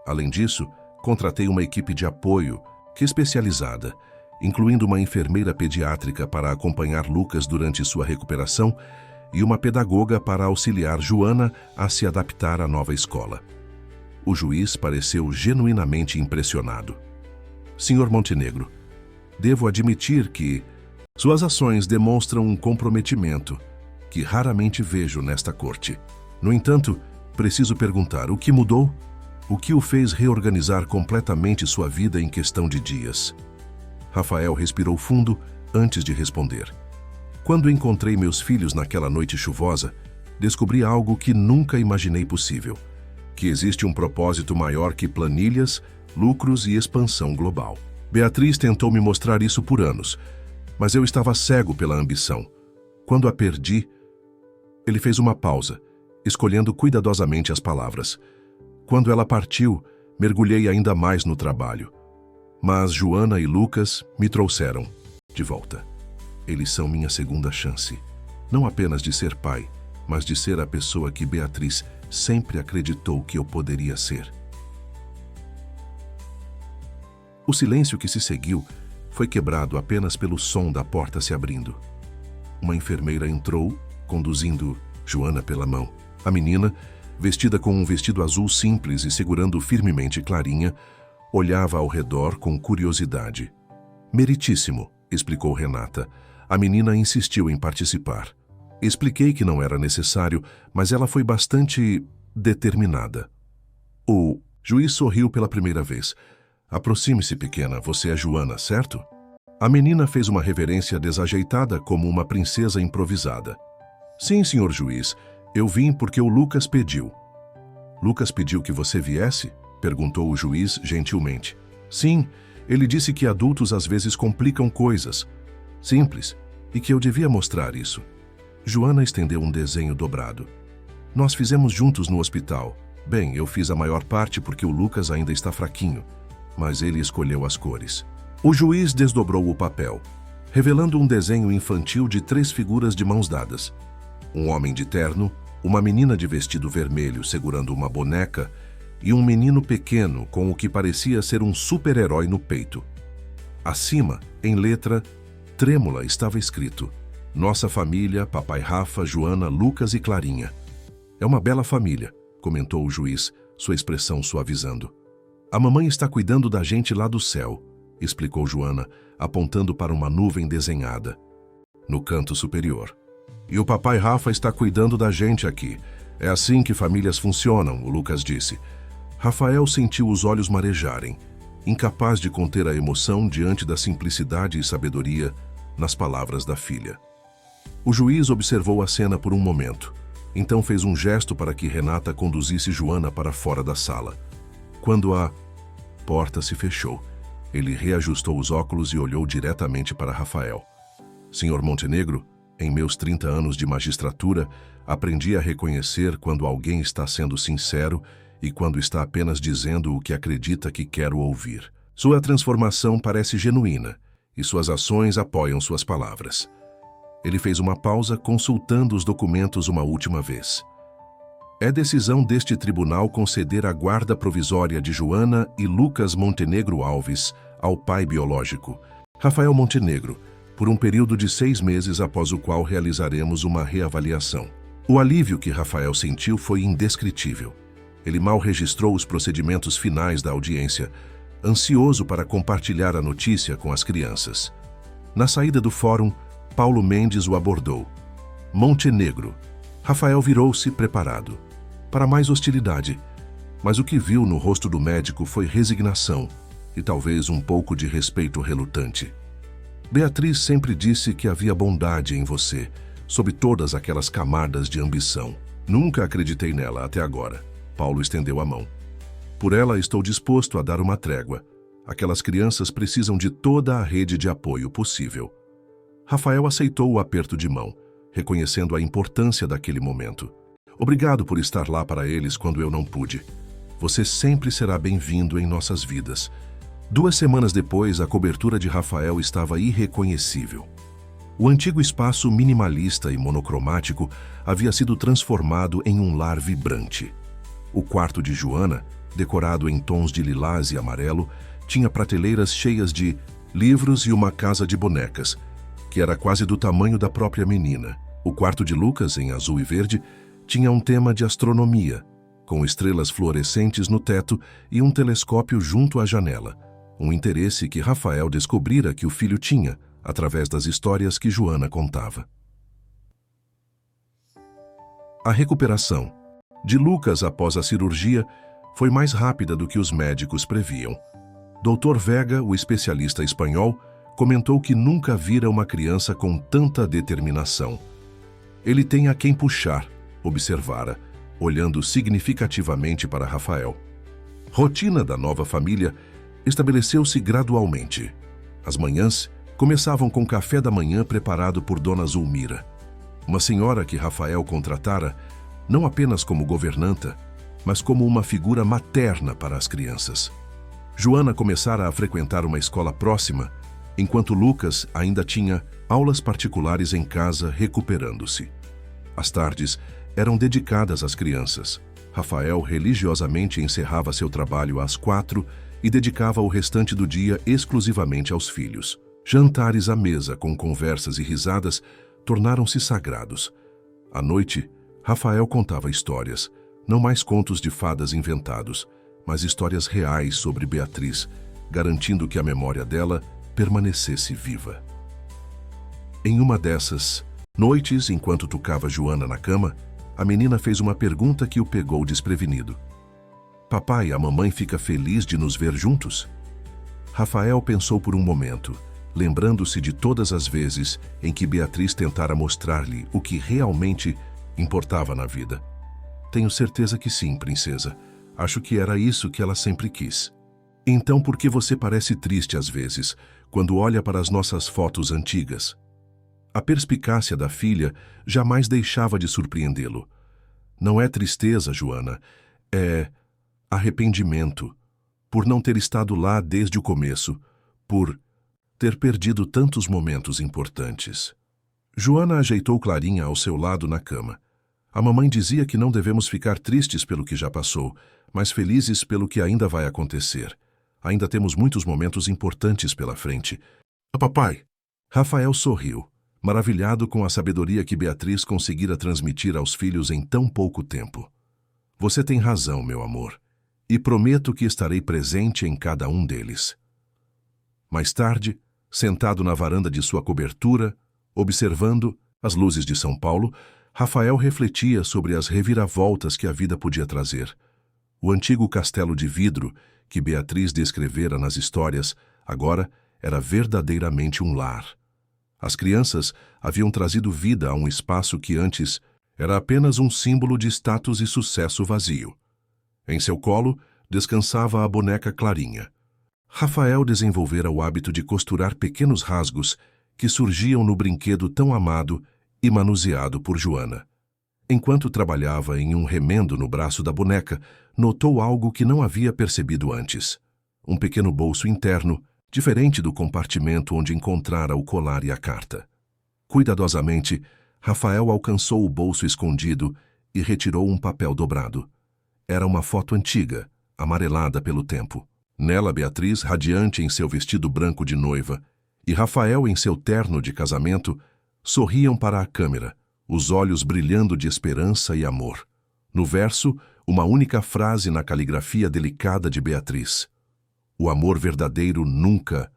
Além disso, contratei uma equipe de apoio especializada, incluindo uma enfermeira pediátrica para acompanhar Lucas durante sua recuperação e uma pedagoga para auxiliar Joana a se adaptar à nova escola. O juiz pareceu genuinamente impressionado. Senhor Montenegro, devo admitir que suas ações demonstram um comprometimento que raramente vejo nesta corte. No entanto, preciso perguntar, o que mudou? O que o fez reorganizar completamente sua vida em questão de dias? Rafael respirou fundo antes de responder. Quando encontrei meus filhos naquela noite chuvosa, descobri algo que nunca imaginei possível, que existe um propósito maior que planilhas, lucros e expansão global. Beatriz tentou me mostrar isso por anos, mas eu estava cego pela ambição. Quando a perdi, Ele fez uma pausa, escolhendo cuidadosamente as palavras. Quando ela partiu, mergulhei ainda mais no trabalho. Mas Joana e Lucas me trouxeram de volta. Eles são minha segunda chance, não apenas de ser pai, mas de ser a pessoa que Beatriz sempre acreditou que eu poderia ser. O silêncio que se seguiu foi quebrado apenas pelo som da porta se abrindo. Uma enfermeira entrou, conduzindo Joana pela mão. A menina, vestida com um vestido azul simples e segurando firmemente Clarinha, olhava ao redor com curiosidade. Meritíssimo, explicou Renata. A menina insistiu em participar. Expliquei que não era necessário, mas ela foi bastante determinada. O juiz sorriu pela primeira vez. Aproxime-se, pequena, você é Joana, certo? A menina fez uma reverência desajeitada como uma princesa improvisada. Sim, senhor juiz, eu vim porque o Lucas pediu. Lucas pediu que você viesse? Perguntou o juiz gentilmente. Sim, ele disse que adultos às vezes complicam coisas. Simples, e que eu devia mostrar isso. Joana estendeu um desenho dobrado. Nós fizemos juntos no hospital. Bem, eu fiz a maior parte porque o Lucas ainda está fraquinho, mas ele escolheu as cores. O juiz desdobrou o papel, revelando um desenho infantil de 3 figuras de mãos dadas. Um homem de terno, uma menina de vestido vermelho segurando uma boneca e um menino pequeno com o que parecia ser um super-herói no peito. Acima, em letra trêmula, estava escrito: Nossa família, papai Rafa, Joana, Lucas e Clarinha. É uma bela família, comentou o juiz, sua expressão suavizando. A mamãe está cuidando da gente lá do céu, explicou Joana, apontando para uma nuvem desenhada no canto superior. E o papai Rafa está cuidando da gente aqui. É assim que famílias funcionam, o Lucas disse. Rafael sentiu os olhos marejarem, incapaz de conter a emoção diante da simplicidade e sabedoria nas palavras da filha. O juiz observou a cena por um momento, então fez um gesto para que Renata conduzisse Joana para fora da sala. Quando a porta se fechou, ele reajustou os óculos e olhou diretamente para Rafael. Senhor Montenegro, em meus 30 anos de magistratura, aprendi a reconhecer quando alguém está sendo sincero e quando está apenas dizendo o que acredita que quero ouvir. Sua transformação parece genuína e suas ações apoiam suas palavras. Ele fez uma pausa, consultando os documentos uma última vez. É decisão deste tribunal conceder a guarda provisória de Joana e Lucas Montenegro Alves ao pai biológico, Rafael Montenegro, por um período de 6 meses, após o qual realizaremos uma reavaliação. O alívio que Rafael sentiu foi indescritível. Ele mal registrou os procedimentos finais da audiência, ansioso para compartilhar a notícia com as crianças. Na saída do fórum, Paulo Mendes o abordou. Montenegro. Rafael virou-se preparado para mais hostilidade, mas o que viu no rosto do médico foi resignação e talvez um pouco de respeito relutante. Beatriz sempre disse que havia bondade em você, sob todas aquelas camadas de ambição. Nunca acreditei nela até agora. Paulo estendeu a mão. Por ela estou disposto a dar uma trégua. Aquelas crianças precisam de toda a rede de apoio possível. Rafael aceitou o aperto de mão, reconhecendo a importância daquele momento. Obrigado por estar lá para eles quando eu não pude. Você sempre será bem-vindo em nossas vidas. 2 semanas depois, a cobertura de Rafael estava irreconhecível. O antigo espaço minimalista e monocromático havia sido transformado em um lar vibrante. O quarto de Joana, decorado em tons de lilás e amarelo, tinha prateleiras cheias de livros e uma casa de bonecas, que era quase do tamanho da própria menina. O quarto de Lucas, em azul e verde, tinha um tema de astronomia, com estrelas fluorescentes no teto e um telescópio junto à janela, um interesse que Rafael descobrira que o filho tinha, através das histórias que Joana contava. A recuperação de Lucas após a cirurgia foi mais rápida do que os médicos previam. Dr. Vega, o especialista espanhol, comentou que nunca vira uma criança com tanta determinação. Ele tem a quem puxar, observara, olhando significativamente para Rafael. Rotina da nova família estabeleceu-se gradualmente. As manhãs começavam com café da manhã preparado por Dona Zulmira. Uma senhora que Rafael contratara não apenas como governanta, mas como uma figura materna para as crianças. Joana começara a frequentar uma escola próxima, enquanto Lucas ainda tinha aulas particulares em casa recuperando-se. As tardes eram dedicadas às crianças. Rafael religiosamente encerrava seu trabalho às 4 e dedicava o restante do dia exclusivamente aos filhos. Jantares à mesa com conversas e risadas tornaram-se sagrados. À noite, Rafael contava histórias, não mais contos de fadas inventados, mas histórias reais sobre Beatriz, garantindo que a memória dela permanecesse viva. Em uma dessas noites, enquanto tocava Joana na cama, a menina fez uma pergunta que o pegou desprevenido. Papai, a mamãe fica feliz de nos ver juntos? Rafael pensou por um momento, lembrando-se de todas as vezes em que Beatriz tentara mostrar-lhe o que realmente importava na vida. Tenho certeza que sim, princesa. Acho que era isso que ela sempre quis. Então por que você parece triste às vezes, quando olha para as nossas fotos antigas? A perspicácia da filha jamais deixava de surpreendê-lo. Não é tristeza, Joana, é arrependimento, por não ter estado lá desde o começo, por ter perdido tantos momentos importantes. Joana ajeitou Clarinha ao seu lado na cama. A mamãe dizia que não devemos ficar tristes pelo que já passou, mas felizes pelo que ainda vai acontecer. Ainda temos muitos momentos importantes pela frente. Papai! Rafael sorriu, maravilhado com a sabedoria que Beatriz conseguira transmitir aos filhos em tão pouco tempo. Você tem razão, meu amor, e prometo que estarei presente em cada um deles. Mais tarde, sentado na varanda de sua cobertura, observando as luzes de São Paulo, Rafael refletia sobre as reviravoltas que a vida podia trazer. O antigo castelo de vidro, que Beatriz descrevera nas histórias, agora era verdadeiramente um lar. As crianças haviam trazido vida a um espaço que antes era apenas um símbolo de status e sucesso vazio. Em seu colo descansava a boneca Clarinha. Rafael desenvolvera o hábito de costurar pequenos rasgos que surgiam no brinquedo tão amado e manuseado por Joana. Enquanto trabalhava em um remendo no braço da boneca, notou algo que não havia percebido antes. Um pequeno bolso interno, diferente do compartimento onde encontrara o colar e a carta. Cuidadosamente, Rafael alcançou o bolso escondido e retirou um papel dobrado. Era uma foto antiga, amarelada pelo tempo. Nela, Beatriz, radiante em seu vestido branco de noiva, e Rafael em seu terno de casamento, sorriam para a câmera, os olhos brilhando de esperança e amor. No verso, uma única frase na caligrafia delicada de Beatriz. O amor verdadeiro nunca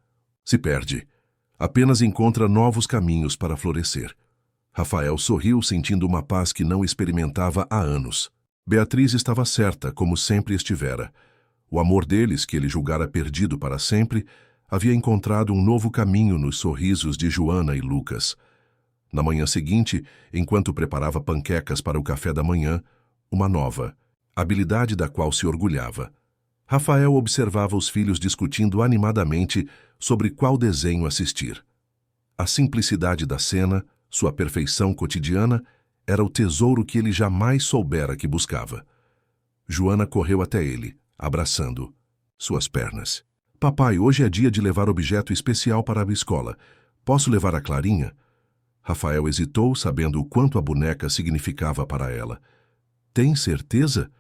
se perde, apenas encontra novos caminhos para florescer. Rafael sorriu, sentindo uma paz que não experimentava há anos. Beatriz estava certa, como sempre estivera. O amor deles, que ele julgara perdido para sempre, havia encontrado um novo caminho nos sorrisos de Joana e Lucas. Na manhã seguinte, enquanto preparava panquecas para o café da manhã, uma nova, habilidade da qual se orgulhava. Rafael observava os filhos discutindo animadamente sobre qual desenho assistir. A simplicidade da cena, sua perfeição cotidiana, era o tesouro que ele jamais soubera que buscava. Joana correu até ele, abraçando suas pernas. Papai, hoje é dia de levar objeto especial para a escola. Posso levar a Clarinha? Rafael hesitou, sabendo o quanto a boneca significava para ela. Tem certeza?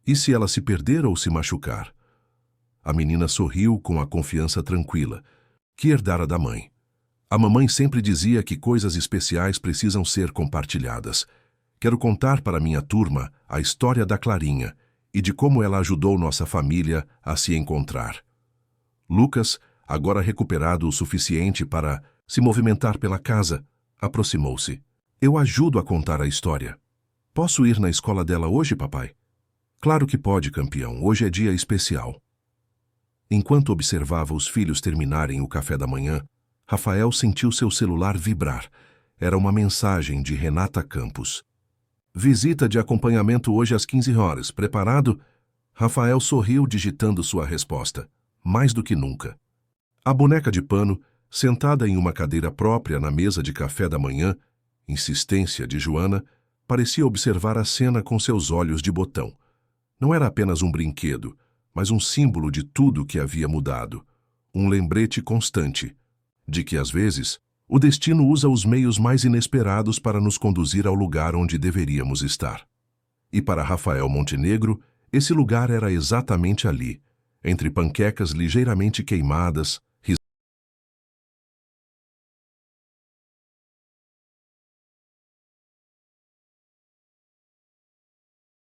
E se ela se perder ou se machucar? A menina sorriu com a confiança tranquila, que herdara da mãe. A mamãe sempre dizia que coisas especiais precisam ser compartilhadas. Quero contar para minha turma a história da Clarinha e de como ela ajudou nossa família a se encontrar. Lucas, agora recuperado o suficiente para se movimentar pela casa, aproximou-se. Eu ajudo a contar a história. Posso ir na escola dela hoje, papai? Claro que pode, campeão. Hoje é dia especial. Enquanto observava os filhos terminarem o café da manhã, Rafael sentiu seu celular vibrar. Era uma mensagem de Renata Campos. Visita de acompanhamento hoje às 15 horas. Preparado? Rafael sorriu digitando sua resposta. Mais do que nunca. A boneca de pano, sentada em uma cadeira própria na mesa de café da manhã, insistência de Joana, parecia observar a cena com seus olhos de botão. Não era apenas um brinquedo, mas um símbolo de tudo que havia mudado. Um lembrete constante de que, às vezes, o destino usa os meios mais inesperados para nos conduzir ao lugar onde deveríamos estar. E para Rafael Montenegro, esse lugar era exatamente ali, entre panquecas ligeiramente queimadas,